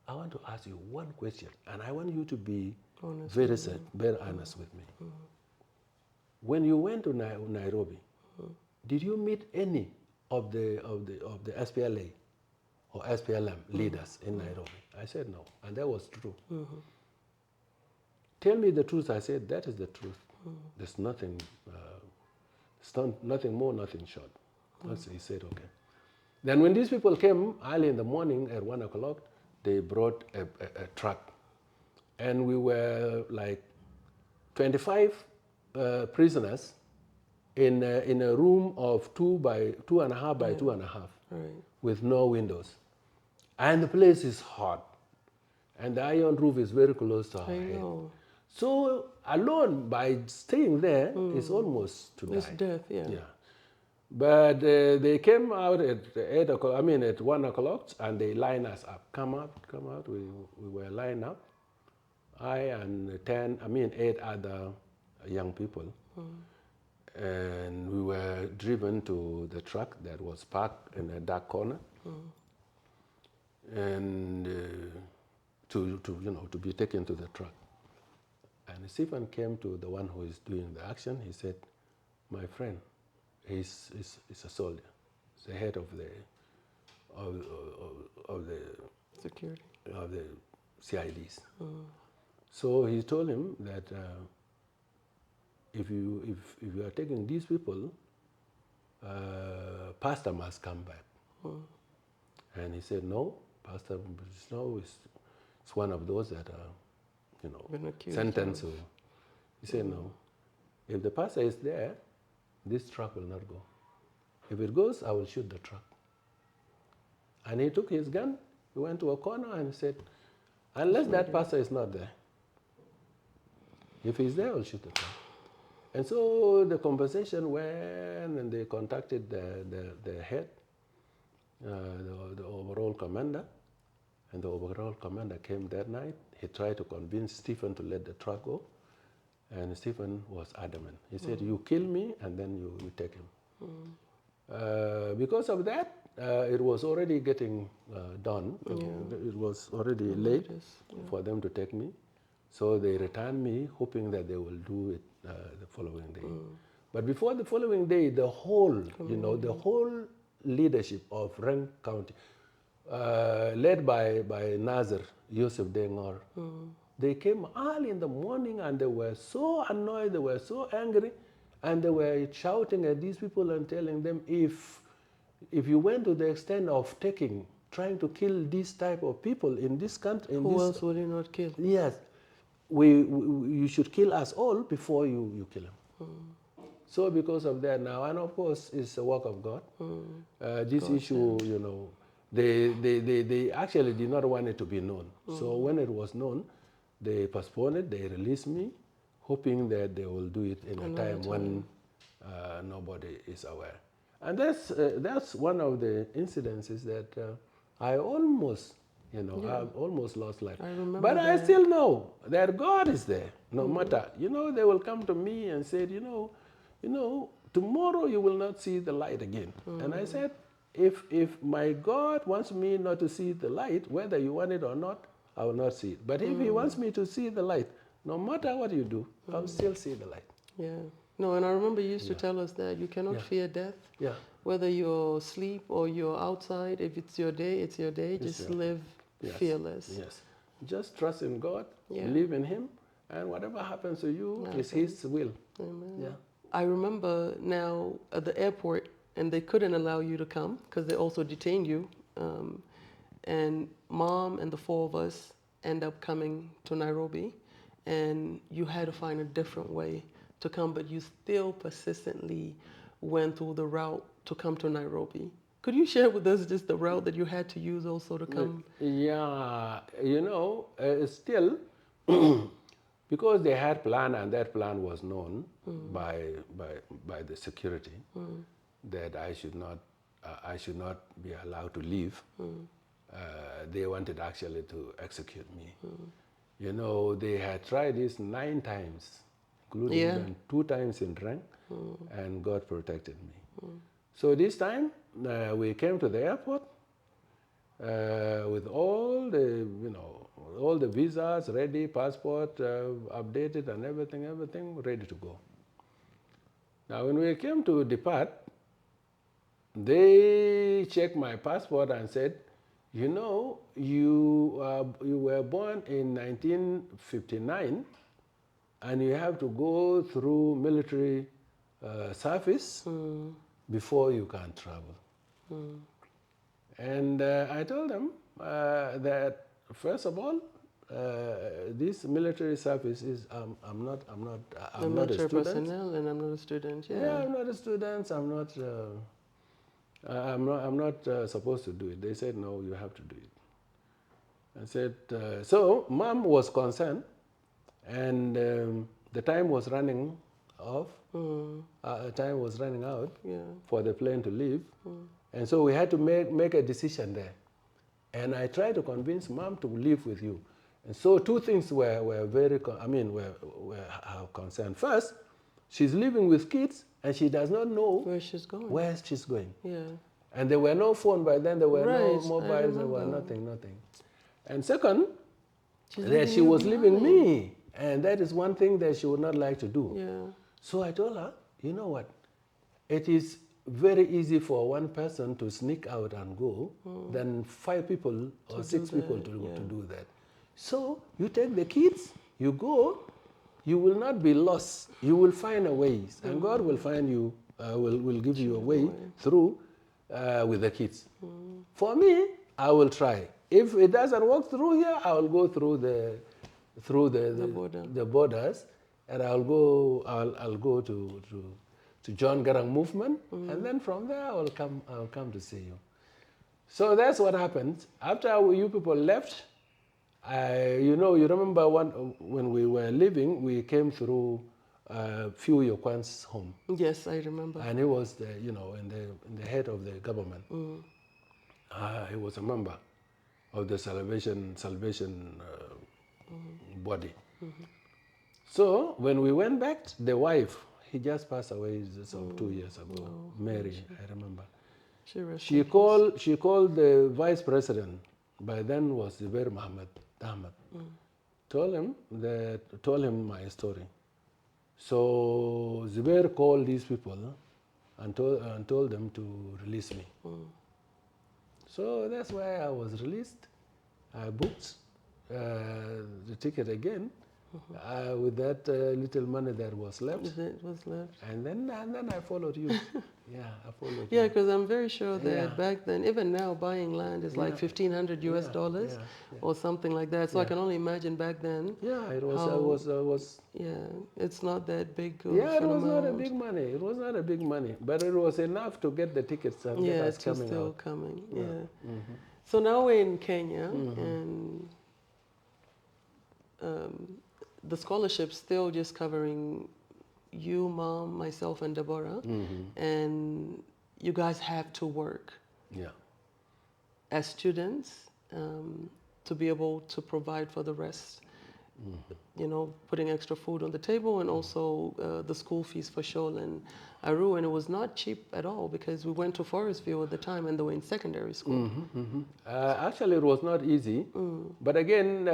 I want to ask you one question, and I want you to be very honest with me. When you went to Nairobi, did you meet any of the SPLA or SPLM leaders in Nairobi? I said no, and that was true. Tell me the truth. I said, that is the truth. There's nothing, nothing more, nothing short. He said, okay. Then when these people came early in the morning at 1 o'clock, they brought a truck. And we were like 25 prisoners in a room of 2.5 by 2.5, Right. with no windows. And the place is hot. And the iron roof is very close to our I head. know. So alone, by staying there, it's almost to It's die. death, yeah. Yeah. But they came out at 8 o'clock, I mean at 1 o'clock, and they lined us up. Come out, come out. We were lined up. I and 8 other young people. And we were driven to the truck that was parked in a dark corner. And to be taken to the truck. And Stephen came to the one who is doing the action. He said, my friend, he's a soldier. He's the head of the Security. of the CIDs. So he told him that if you are taking these people, Pastor must come back. And he said, no, Pastor Snow is one of those that are, Been accused sentenced. He said, no, if the pastor is there, this truck will not go. If it goes, I will shoot the truck. And he took his gun, he went to a corner and said, unless that pastor is not there, if he's there, I'll shoot the truck. And so the conversation went, and they contacted the head, the overall commander, and the overall commander came that night. He tried to convince Stephen to let the truck go, and Stephen was adamant. He said, you kill me, and then you take him. Because of that, it was already getting done. It was already late for them to take me. So they returned me, hoping that they will do it the following day. But before the following day, the whole leadership of Rank County, led by Nazir Yusuf Dengor, they came early in the morning and they were so annoyed, they were so angry, and they were shouting at these people and telling them, if you went to the extent of trying to kill this type of people in this country, Who else would you not kill? Yes, you should kill us all before you kill him. So because of that now, and of course it's a work of God. This issue, they actually did not want it to be known. So when it was known, they postponed it, they released me, hoping that they will do it in a time when nobody is aware. And that's one of the incidences that I almost, I've almost lost life. I remember but that. I still know that God is there, no matter. They will come to me and say, tomorrow you will not see the light again. And I said, if my God wants me not to see the light, whether you want it or not, I will not see it. But if he wants me to see the light, no matter what you do, I'll still see the light. Yeah. No, and I remember you used to tell us that you cannot fear death. Yeah. Whether you're asleep or you're outside, if it's your day, it's your day. Just live fearless. Yes. Just trust in God, believe in him, and whatever happens to you is his will. Amen. Yeah. I remember now at the airport, and they couldn't allow you to come because they also detained you. And Mom and the four of us end up coming to Nairobi, and you had to find a different way to come, but you still persistently went through the route to come to Nairobi. Could you share with us just the route that you had to use also to come? Yeah, still, because they had plan and that plan was known by the security that I should not be allowed to leave. They wanted actually to execute me. They had tried this 9 times, including even 2 times in rank, and God protected me. So this time, we came to the airport with all the visas ready, passport updated, and everything ready to go. Now, when we came to depart, they checked my passport and said, you were born in 1959, and you have to go through military service before you can travel. And I told them that first of all, this military service is I'm not a Military student. personnel, and I'm not a student. Yeah, Yeah. I'm not a student. I'm not supposed to do it. They said no, you have to do it. I said so. Mom was concerned, and the time was running off. Time was running out Yeah. for the plane to leave, and so we had to make a decision there. And I tried to convince Mom to live with you. And so two things were very, were our concern. First, she's living with kids and she does not know Where she's going. where she's going. Yeah. And there were no phone by then, there were no Right, I mobiles, there were remember. nothing. And second, She's that leaving she you was leaving behind. me. And that is one thing that she would not like to do. Yeah. So I told her, you know what? It is very easy for one person to sneak out and go than 5 people or 6 people to do that. So you take the kids, you go, you will not be lost. You will find a way, and God will find you, will give you a way through with the kids. For me, I will try. If it doesn't work through here, I will go through the borders, and I'll go to John Garang movement, and then from there I'll come to see you. So that's what happened. After you people left, you remember when we were leaving, we came through Few Yokwan's home. Yes, I remember. And he was in the head of the government. He was a member of the salvation body. So when we went back, the wife, he just passed away some 2 years ago. Mary, I remember. She called the vice president. By then was Zubair Mohammed Ahmed. Told him my story. So Zubair called these people and told them to release me. So that's why I was released. I booked the ticket again. With that little money that was left. And then I followed you. I followed you. Yeah, because I'm very sure that back then, even now, buying land is like $1,500 US or something like that. So I can only imagine back then. Yeah, it was. Yeah, it's not that big. It was not a big money. It was not a big money, but it was enough to get the tickets and get us coming still out. coming. So now we're in Kenya, and the scholarship's still just covering you, Mom, myself, and Deborah, and you guys have to work as students to be able to provide for the rest. Putting extra food on the table, and also the school fees for Shoal and Aru, and it was not cheap at all because we went to Forestville at the time and they were in secondary school. Actually, it was not easy, but again,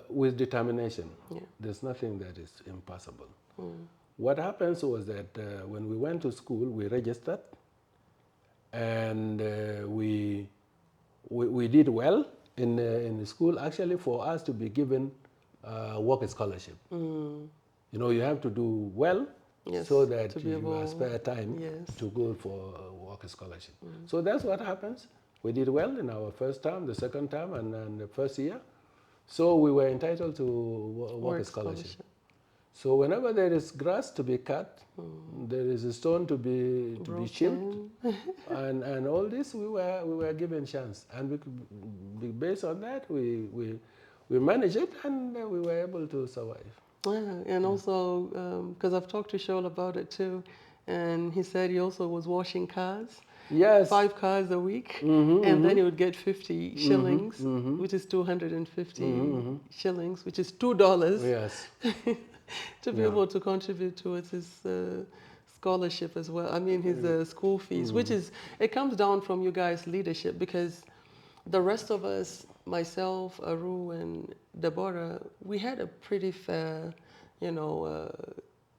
with determination, there's nothing that is impossible. What happens was that when we went to school, we registered, and we did well in the school. Actually, for us to be given work scholarship, you have to do well so that you have spare time to go for work scholarship. So that's what happens. We did well in our first term, the second term, and the first year. So we were entitled to work scholarship. So whenever there is grass to be cut, there is a stone to be chipped, and all this, we were given chance, and based on that, we managed it, and we were able to survive. Yeah, and also because I've talked to Shoal about it too, and he said he also was washing cars. Yes. 5 cars a week, and then he would get 50 shillings, which is 250 shillings, which is $2. Yes. To be able to contribute towards his scholarship as well. I mean, his school fees, which is, it comes down from you guys' leadership, because the rest of us, myself, Aru, and Deborah, we had a pretty fair,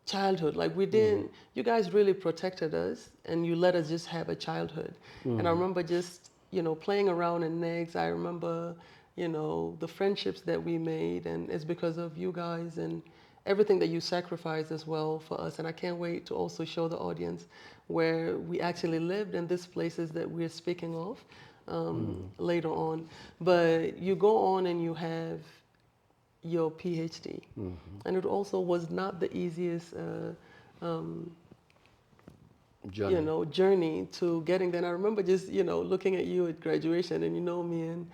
childhood. Like we didn't, you guys really protected us, and you let us just have a childhood. And I remember just, playing around in negs. I remember, the friendships that we made, and it's because of you guys. And everything that you sacrificed as well for us. And I can't wait to also show the audience where we actually lived in these places that we're speaking of later on. But you go on and you have your PhD. And it also was not the easiest Journey. journey to getting there. And I remember just, looking at you at graduation, and me and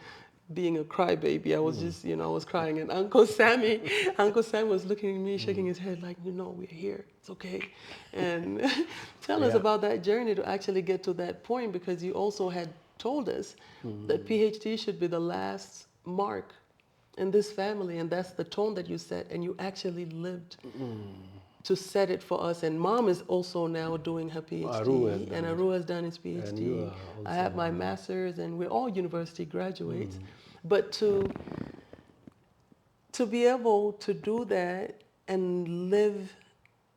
being a crybaby, I was just, I was crying. And Uncle Sam was looking at me, shaking his head like, we're here, it's okay. And tell us Yeah. about that journey to actually get to that point, because you also had told us that PhD should be the last mark in this family, and that's the tone that you set, and you actually lived to set it for us. And Mom is also now doing her PhD, and Aru has done his PhD. And you are I have my master's, and we're all university graduates. But to be able to do that and live,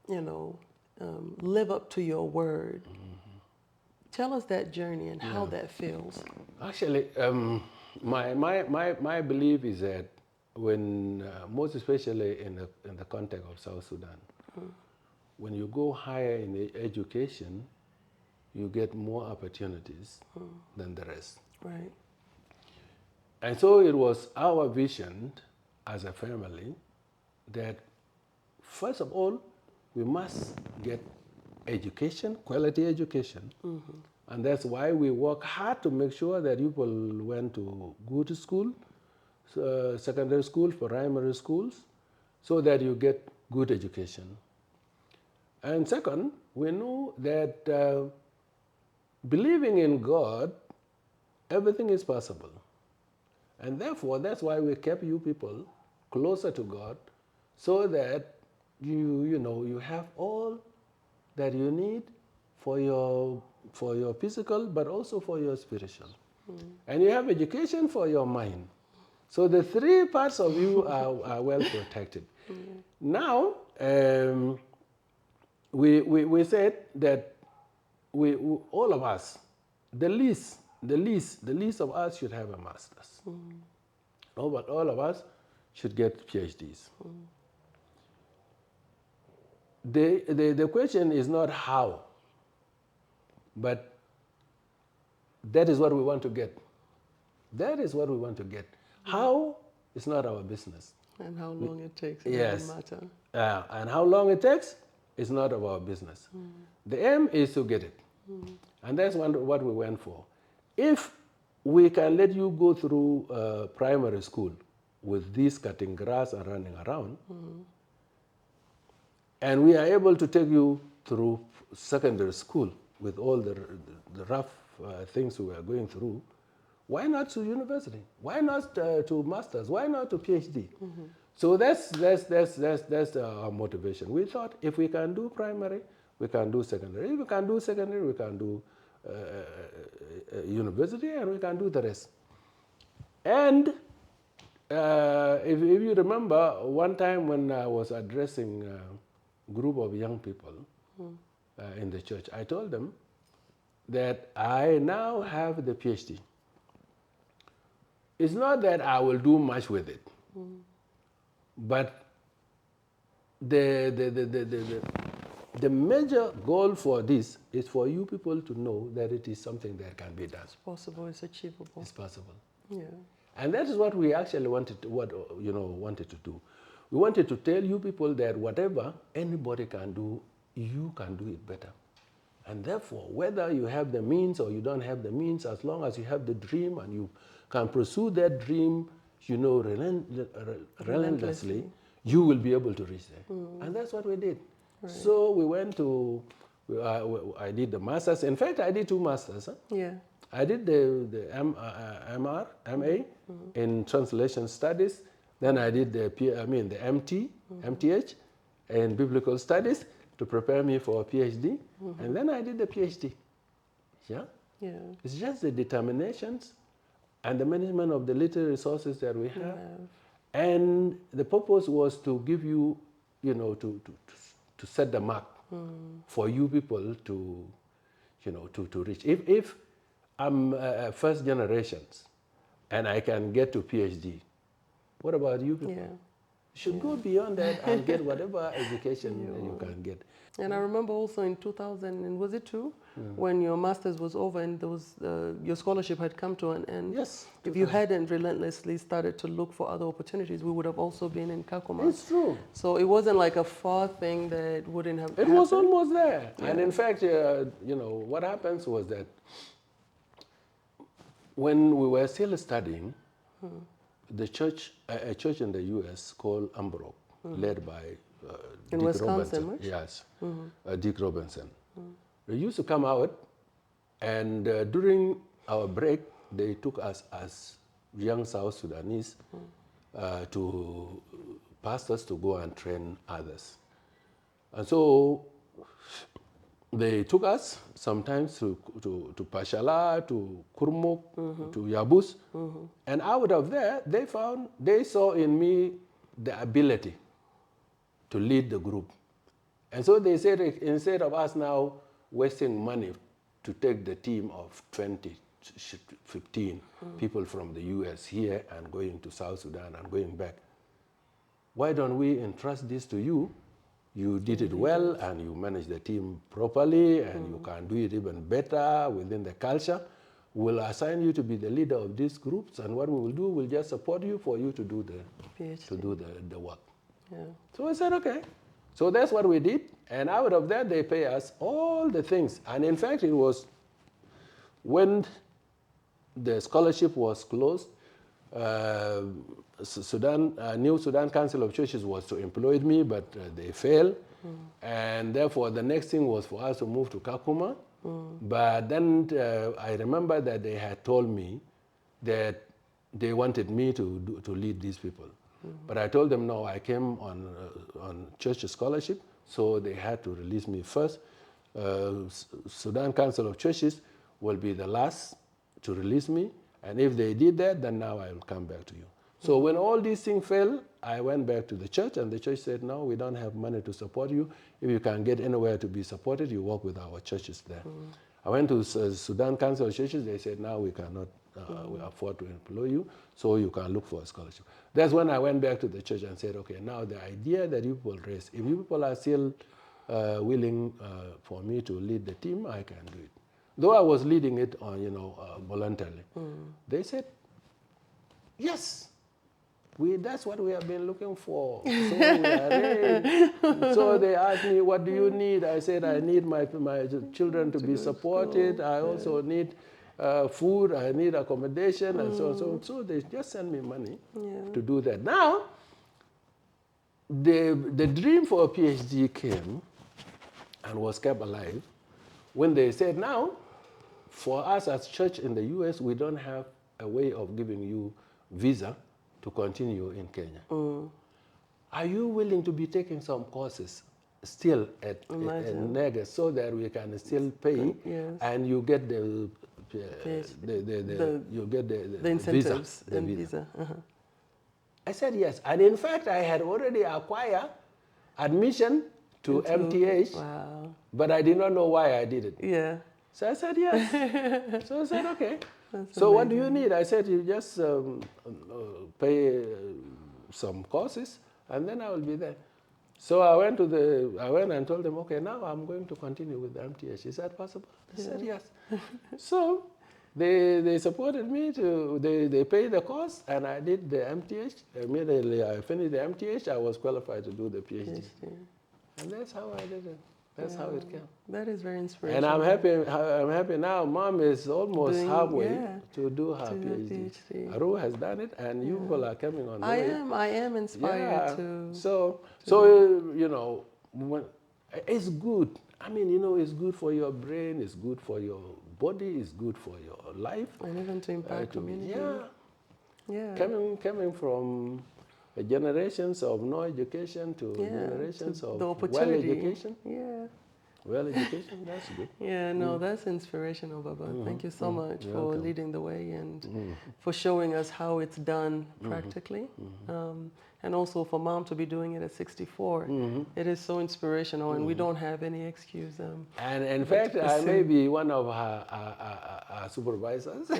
live up to your word. Tell us that journey and how that feels. Actually, my belief is that when, most especially in the context of South Sudan, when you go higher in education, you get more opportunities than the rest. Right. And so it was our vision as a family that, first of all, we must get education, quality education. And that's why we work hard to make sure that people went to good school, secondary school, primary schools, so that you get good education. And second, we know that believing in God, everything is possible. And therefore, that's why we kept you people closer to God, so that you have all that you need for your physical, but also for your spiritual. And you have education for your mind. So the three parts of you are well protected. Now, we said that we all of us, the least of us should have a master's. But all of us should get PhDs. The question is not how, but that is what we want to get. That is what we want to get. How is not our business. And how long it takes, it Yes. doesn't matter. And how long it takes is not our business. The aim is to get it. And that's what we went for. If we can let you go through primary school with this cutting grass and running around, and we are able to take you through secondary school with all the rough things we are going through, why not to university? Why not to masters? Why not to PhD? So that's our motivation. We thought if we can do primary, we can do secondary. If we can do secondary, we can do university, and we can do the rest. And if you remember, one time when I was addressing a group of young people in the church, I told them that I now have the PhD. It's not that I will do much with it, but the major goal for this is for you people to know that it is something that can be done. It's possible, it's achievable. It's possible. Yeah. And that is what we actually wanted to do. We wanted to tell you people that whatever anybody can do, you can do it better. And therefore, whether you have the means or you don't have the means, as long as you have the dream and you can pursue that dream, relentlessly, you will be able to reach there. And that's what we did. Right. So we went to, I did the masters. In fact, I did 2 masters. Yeah. I did the MA in translation studies. Then I did the MTH in biblical studies to prepare me for a PhD. And then I did the PhD. Yeah? Yeah. It's just the determinations and the management of the little resources that we have. And the purpose was to give you, to set the mark for you people to reach. If I'm first generations and I can get to PhD, what about you people? Yeah. You should go beyond that and get whatever education you can get. And I remember also in 2000, and was it two, when your master's was over and there was, your scholarship had come to an end. Yes. If you hadn't relentlessly started to look for other opportunities, we would have also been in Kakuma. It's true. So it wasn't like a far thing that wouldn't have It happened. was almost there. Yeah. And in fact, you know, what happens was that when we were still studying, the church, a church in the U.S. called Ambrook, led by In Dick Wisconsin, Robinson. right? Yes, Dick Robinson. They used to come out, and during our break, they took us as young South Sudanese to pastors to go and train others. And so they took us sometimes to Pashala, to Kurmuk, to Yabus. And out of there, they saw in me the ability to lead the group. And so they said, instead of us now wasting money to take the team of 20, 15 people from the US here and going to South Sudan and going back, why don't we entrust this to you? You did it well and you managed the team properly and you can do it even better within the culture. We'll assign you to be the leader of these groups, and what we will do, we'll just support you for you to do the work. Yeah. So I said, okay. So that's what we did, and out of that they pay us all the things. And in fact, it was when the scholarship was closed, New Sudan Council of Churches was to employ me, but they failed. And therefore, the next thing was for us to move to Kakuma. But then I remember that they had told me that they wanted me to lead these people. But I told them, no, I came on church scholarship, so they had to release me first. Sudan Council of Churches will be the last to release me, and if they did that, then now I will come back to you. So when all these things failed, I went back to the church, and the church said, no, we don't have money to support you. If you can get anywhere to be supported, you work with our churches there. I went to Sudan Council of Churches. They said, now we cannot afford to employ you, so you can look for a scholarship. That's when I went back to the church and said, okay, now the idea that you people raise, if you people are still willing for me to lead the team, I can do it. Though I was leading it on, voluntarily. They said, yes. That's what we have been looking for. So, so they asked me, what do you need? I said, I need my children to be supported. I also need food. I need accommodation, and so on. So they just sent me money to do that. Now, the dream for a PhD came and was kept alive when they said, now, for us as church in the US, we don't have a way of giving you visa to continue in Kenya. Are you willing to be taking some courses still at Negus so that we can still pay and you get the incentives visa, and visa? I said yes, and in fact I had already acquired admission to MTH, but I did not know why I did it. Yeah. So I said yes. So I said okay. So what do you need? I said, you just pay some courses, and then I will be there. So I went and told them, okay, now I'm going to continue with the MTH. Is that possible? They said yes. So they supported me they paid the cost, and I did the MTH. Immediately I finished the MTH, I was qualified to do the PhD. And that's how I did it. That's how it came. That is very inspirational. And I'm happy now. Mom is almost halfway to do her PhD. Aru has done it, and you people are coming on the way. I am inspired to. So it's good. I mean, it's good for your brain. It's good for your body. It's good for your life. And even to impact community. Yeah. Coming from generations of no education to generations of well education. Yeah. Well education, that's good. Yeah, no, that's inspirational, Baba. Thank you so much for leading the way and for showing us how it's done practically. And also for Mom to be doing it at 64. It is so inspirational, and we don't have any excuse. And in fact, I may be one of her supervisors.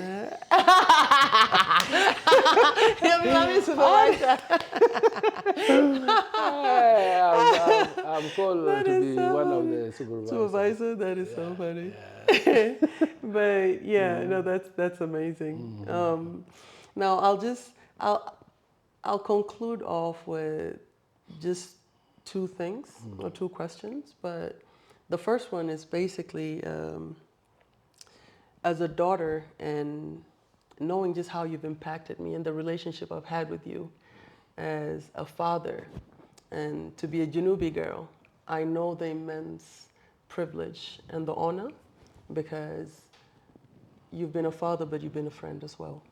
Everybody supervisor. I'm called That to is be so one of funny. the supervisors. Supervisor, that is so funny. But yeah, no, that's amazing. Now I'll conclude off with just two things or two questions. But the first one is basically as a daughter and knowing just how you've impacted me and the relationship I've had with you as a father and to be a Janubi girl, I know the immense privilege and the honor because you've been a father, but you've been a friend as well.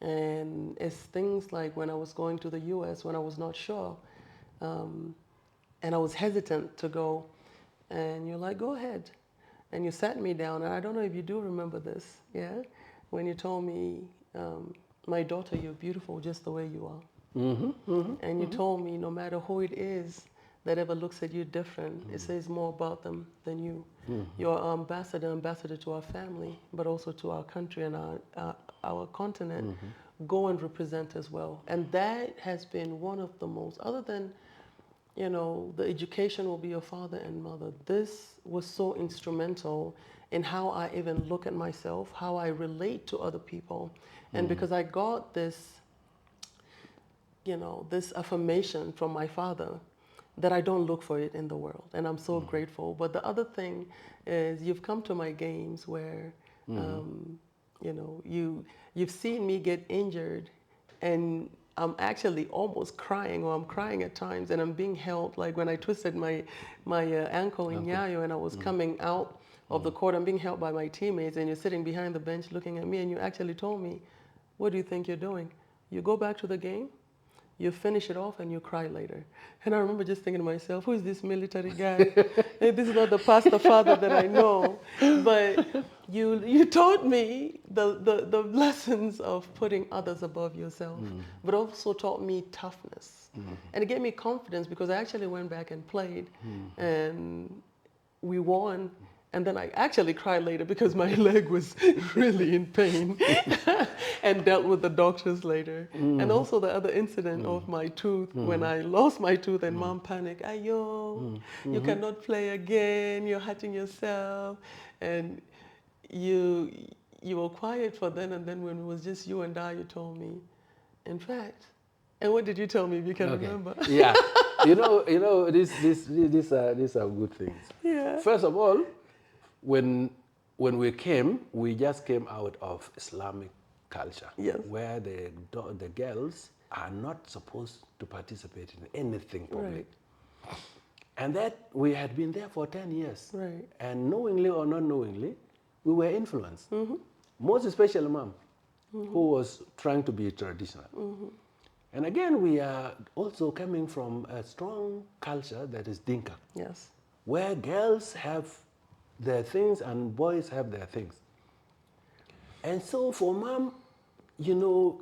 And it's things like when I was going to the US, when I was not sure, and I was hesitant to go, and you're like, go ahead. And you sat me down, and I don't know if you do remember this, yeah? When you told me, my daughter, you're beautiful just the way you are. And you told me no matter who it is that ever looks at you different, it says more about them than you. You're ambassador to our family, but also to our country and our continent. Go and represent as well. And that has been one of the most, other than, you know, the education will be your father and mother. This was so instrumental in how I even look at myself, how I relate to other people. And because I got this, you know, this affirmation from my father that I don't look for it in the world. And I'm so grateful. But the other thing is you've come to my games where, you know, you've seen me get injured and I'm actually almost crying, or I'm crying at times, and I'm being held. Like when I twisted my ankle in Nyayo and I was coming out of the court, I'm being held by my teammates, and you're sitting behind the bench looking at me, and you actually told me, what do you think you're doing? You go back to the game, you finish it off, and you cry later. And I remember just thinking to myself, who is this military guy? Hey, this is not the pastor father that I know. But you taught me the lessons of putting others above yourself, but also taught me toughness. And it gave me confidence because I actually went back and played, and we won. And then I actually cried later because my leg was really in pain and dealt with the doctors later. And also the other incident of my tooth, when I lost my tooth and mom panicked, Ayo, you cannot play again, you're hurting yourself. And you were quiet for then, and then when it was just you and I, you told me, in fact, and what did you tell me if you can remember? Yeah, you know, these are good things. Yeah. First of all, when we came, we just came out of Islamic culture, Yes. where the girls are not supposed to participate in anything public. Right. And that we had been there for 10 years. Right. And knowingly or not knowingly, we were influenced. Most especially mom, who was trying to be traditional. And again, we are also coming from a strong culture that is Dinka. Yes. Where girls have their things and boys have their things. And so for mom, you know,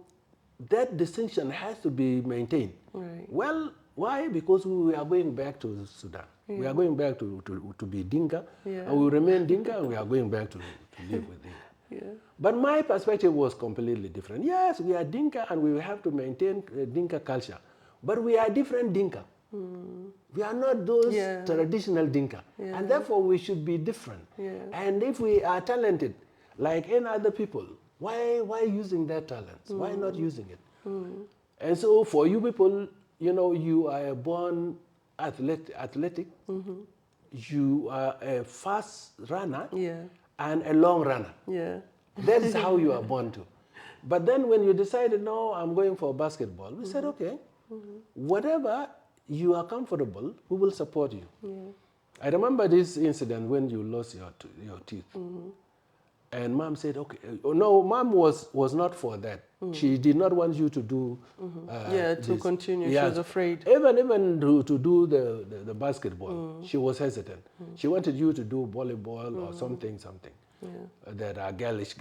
that distinction has to be maintained. Right. Well, why? Because we are going back to Sudan. We are going back to be Dinka, and we remain Dinka, and we are going back to live with Dinka. But my perspective was completely different. Yes, we are Dinka, and we have to maintain Dinka culture. But we are different Dinka. We are not those traditional Dinka. And therefore, we should be different. And if we are talented, like any other people, why using their talents? Why not using it? And so for you people, you know, you are a born athletic. You are a fast runner and a long runner. That is how you are born to. But then when you decided, no, I'm going for basketball, we said, okay, whatever you are comfortable, we will support you. I remember this incident when you lost your teeth. And mom said, okay. No, mom was not for that. She did not want you to do to continue. She was afraid. Even to do the basketball, she was hesitant. She wanted you to do volleyball or something that are girlish.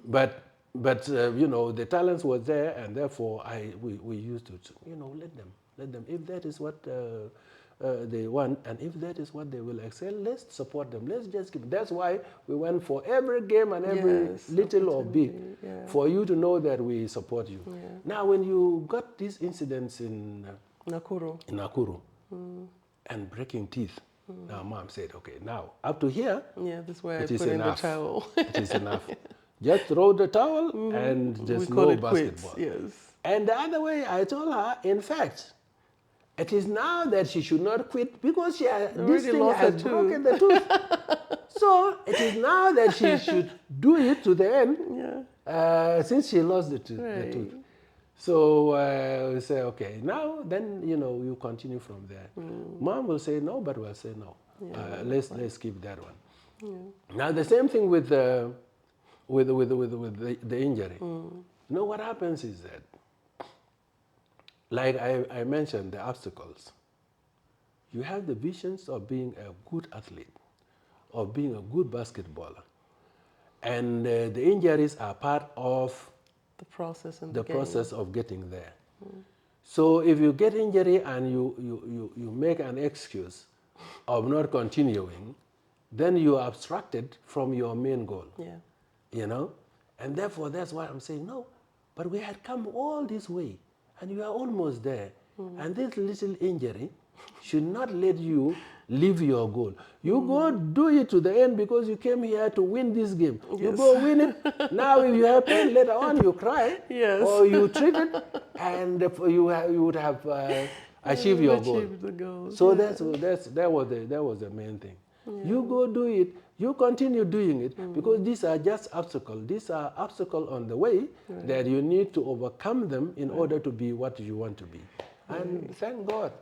But you know, the talents was there, and therefore we used to, you know, let them. If that is what they want, and if that is what they will excel, let's support them. Let's just give. That's why we went for every game and every Yes, little or big, yeah. for you to know that we support you. Yeah. Now, when you got these incidents in Nakuru. Nakuru and breaking teeth, now Mom said, okay, now up to here, Yeah, this is where it I is put in the enough. towel. It is enough. Just throw the towel and We just call no it quits. basketball. Yes. And the other way, I told her, in fact, it is now that she should not quit because this Already thing lost has her tooth. broken the tooth. So it is now that she should do it to the end, since she lost the tooth. Right. The tooth. So we say, okay, now then you continue from there. Mom will say no, but we'll say no. Let's keep that one. Now the same thing with the injury. You know what happens is that, like I mentioned, the obstacles. You have the visions of being a good athlete, of being a good basketballer, and the injuries are part of The process and the game. process of getting there. So if you get injury and you make an excuse of not continuing, then you are abstracted from your main goal. Yeah. And therefore that's why I'm saying no, but we had come all this way and you are almost there. And this little injury should not let you leave your goal. You go do it to the end because you came here to win this game. You go win it. Now if you have pain later on, you cry. Yes. Or you treat it and you would have achieved your goal. Achieved the goal. So that was the main thing. You go do it. You continue doing it because these are just obstacles. These are obstacles on the way that you need to overcome them in order to be what you want to be. And thank God,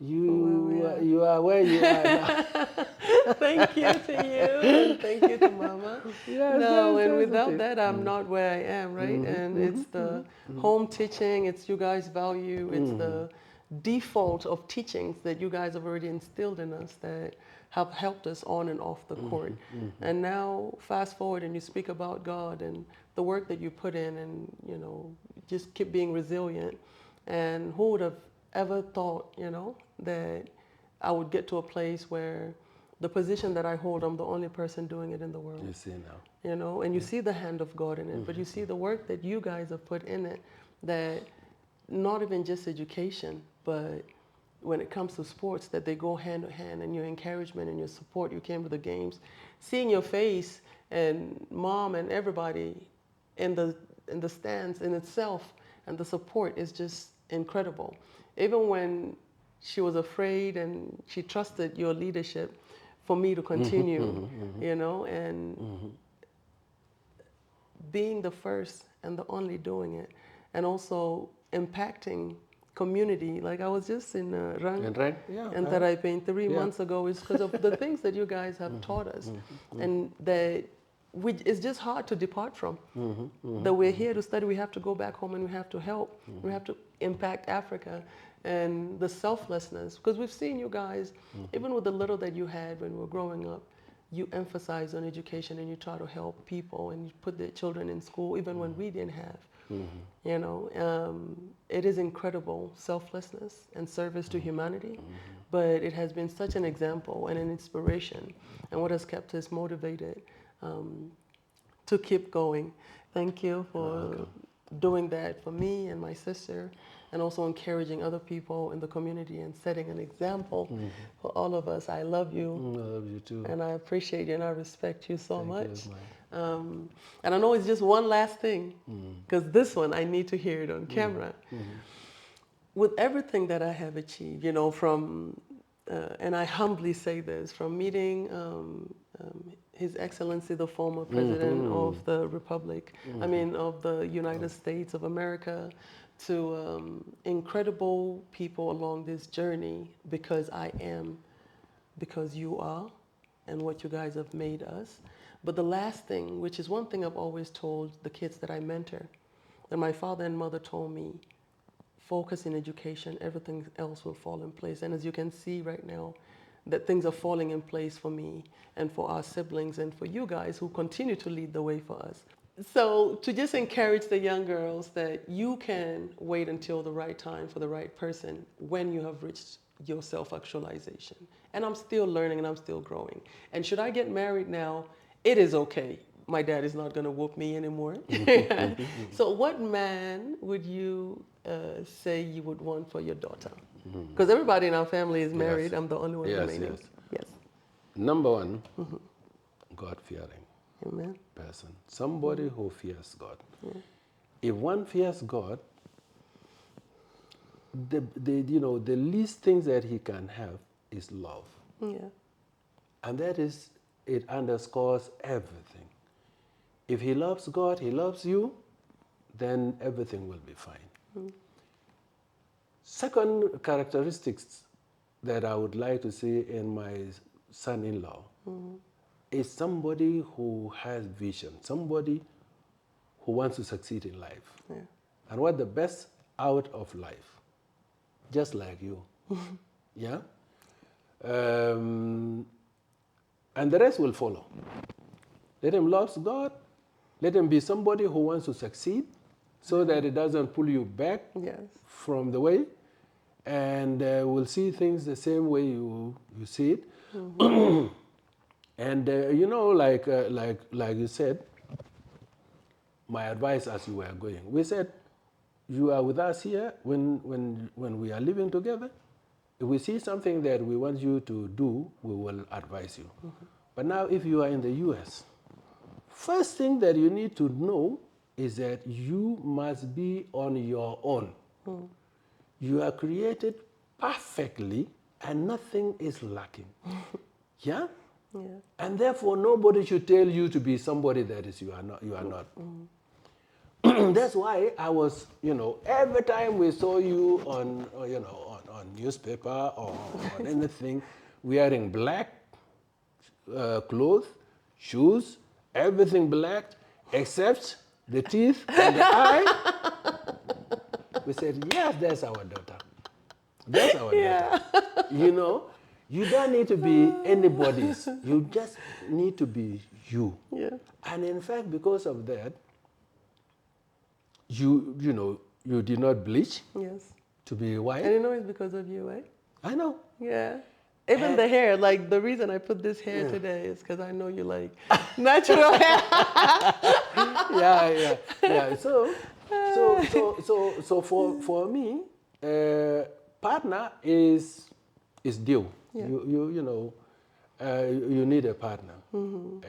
you are where you are now. Thank you to you, and thank you to Mama. And without that, I'm not where I am, right? And it's the home teaching, it's you guys' value, it's the default of teachings that you guys have already instilled in us that have helped us on and off the court. And now, fast forward, and you speak about God and the work that you put in, and just keep being resilient. And who would have ever thought, that I would get to a place where the position that I hold, I'm the only person doing it in the world. You see now. And you see the hand of God in it, but you see the work that you guys have put in it, that not even just education, but when it comes to sports, that they go hand in hand, and your encouragement and your support, you came to the games, seeing your face and Mom and everybody in the stands in itself, and the support is just incredible. Even when she was afraid and she trusted your leadership for me to continue, and being the first and the only doing it, and also impacting community. Like I was just in Rang and Taraipin 3 months ago, is because of the things that you guys have taught us, and that it's just hard to depart from. That we're here to study, we have to go back home and we have to help, we have to impact Africa, and the selflessness, because we've seen you guys, even with the little that you had when we were growing up, you emphasize on education and you try to help people and you put the children in school even when we didn't have. It is incredible selflessness and service to humanity, but it has been such an example and an inspiration, and what has kept us motivated to keep going. Thank you for doing that for me and my sister, and also encouraging other people in the community and setting an example for all of us. I love you. I love you too. And I appreciate you and I respect you so much. You, and I know it's just one last thing, because this one I need to hear it on camera. With everything that I have achieved, from, and I humbly say this, from meeting His Excellency, the former President of the Republic, of the United States of America, to incredible people along this journey, because I am, because you are, and what you guys have made us. But the last thing, which is one thing I've always told the kids that I mentor, and my father and mother told me, focus in education, everything else will fall in place. And as you can see right now, that things are falling in place for me and for our siblings and for you guys who continue to lead the way for us. So to just encourage the young girls that you can wait until the right time for the right person when you have reached your self-actualization. And I'm still learning and I'm still growing. And should I get married now, it is okay. My dad is not going to whoop me anymore. So what man would you say you would want for your daughter? Because everybody in our family is married. Yes. I'm the only one Yes, remaining. yes. Yes. Number one, God-fearing Amen. person. Somebody who fears God. If one fears God, the least things that he can have is love. Yeah. And that is, it underscores everything. If he loves God, he loves you, then everything will be fine. Second characteristics that I would like to see in my son-in-law is somebody who has vision, somebody who wants to succeed in life Yeah. and want the best out of life, just like you. Yeah? And the rest will follow. Let him love God. Let him be somebody who wants to succeed so that it doesn't pull you back Yes. from the way, and will see things the same way you see it. And like you said, my advice as you were going, we said, you are with us here when we are living together. If we see something that we want you to do, we will advise you. But now if you are in the US, first thing that you need to know is that you must be on your own. You are created perfectly and nothing is lacking. Yeah? Yeah. And therefore nobody should tell you to be somebody that is you are not. That's why I was, every time we saw you on newspaper or on anything, wearing black clothes, shoes, everything black, except the teeth and the eye. We said, yes, that's our daughter. That's our daughter. You don't need to be anybody's. You just need to be you. Yeah. And in fact, because of that, you did not bleach Yes. to be white. And it's because of you, eh? I know. Yeah. Even the hair, like the reason I put this hair today is because I know you like natural hair. Yeah. So for me, partner is due. Yeah. You need a partner.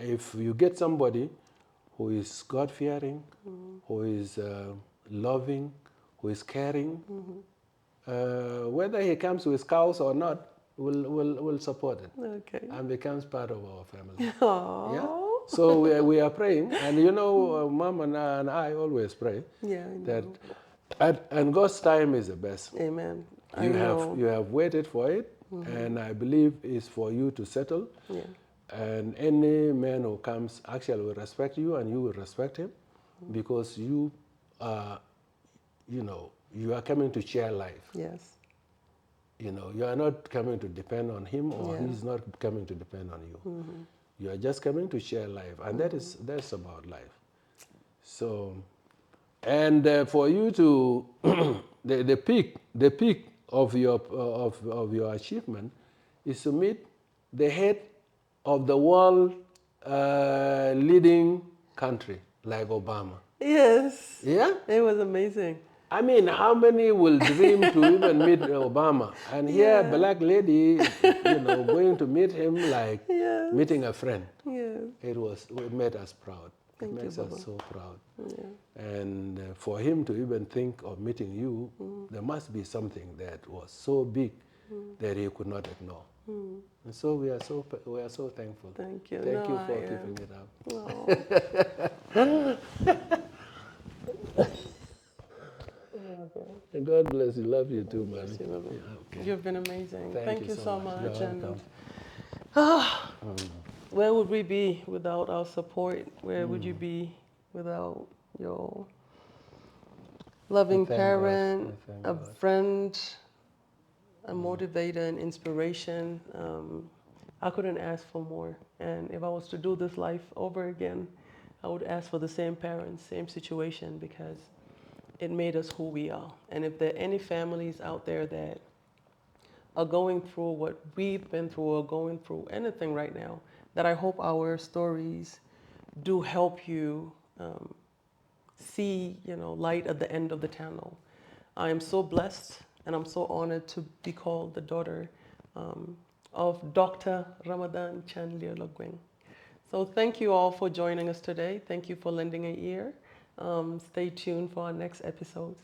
If you get somebody who is God-fearing, who is loving, who is caring, whether he comes with cows or not, will support it. Okay. And becomes part of our family. Aww. Yeah. So we are praying, and Mom and I always pray Yeah, I that, know. and God's time is the best. Amen. You I know. have waited for it, and I believe it's for you to settle. Yeah. And any man who comes actually will respect you, and you will respect him, because you are coming to share life. Yes. You are not coming to depend on him, or Yeah. he's not coming to depend on you. You are just coming to share life, and that's about life. So, and for you to the peak of your achievement is to meet the head of the world leading country like Obama. Yes. Yeah. It was amazing. I mean, how many will dream to even meet Obama? And here, black lady, going to meet him like Yes. meeting a friend. Yes. It made us proud. Thank you, it makes Baba. us so proud. Yeah. And for him to even think of meeting you, there must be something that was so big that he could not ignore. And so we are so thankful. Thank you. Thank No, you for I keeping am. it up. And God bless you. Love you too, man. Bless you, Baba. Yeah, okay. You've been amazing. Thank you you so so much. much. You're And welcome. where would we be without our support? Where would you be without your loving Thank God. parent, Thank a God. friend, a motivator, an inspiration? I couldn't ask for more. And if I was to do this life over again, I would ask for the same parents, same situation, because it made us who we are. And if there are any families out there that are going through what we've been through or going through anything right now, that I hope our stories do help you see, light at the end of the tunnel. I am so blessed and I'm so honored to be called the daughter of Dr. Ramadan Chan. So thank you all for joining us today. Thank you for lending an ear. Stay tuned for our next episodes.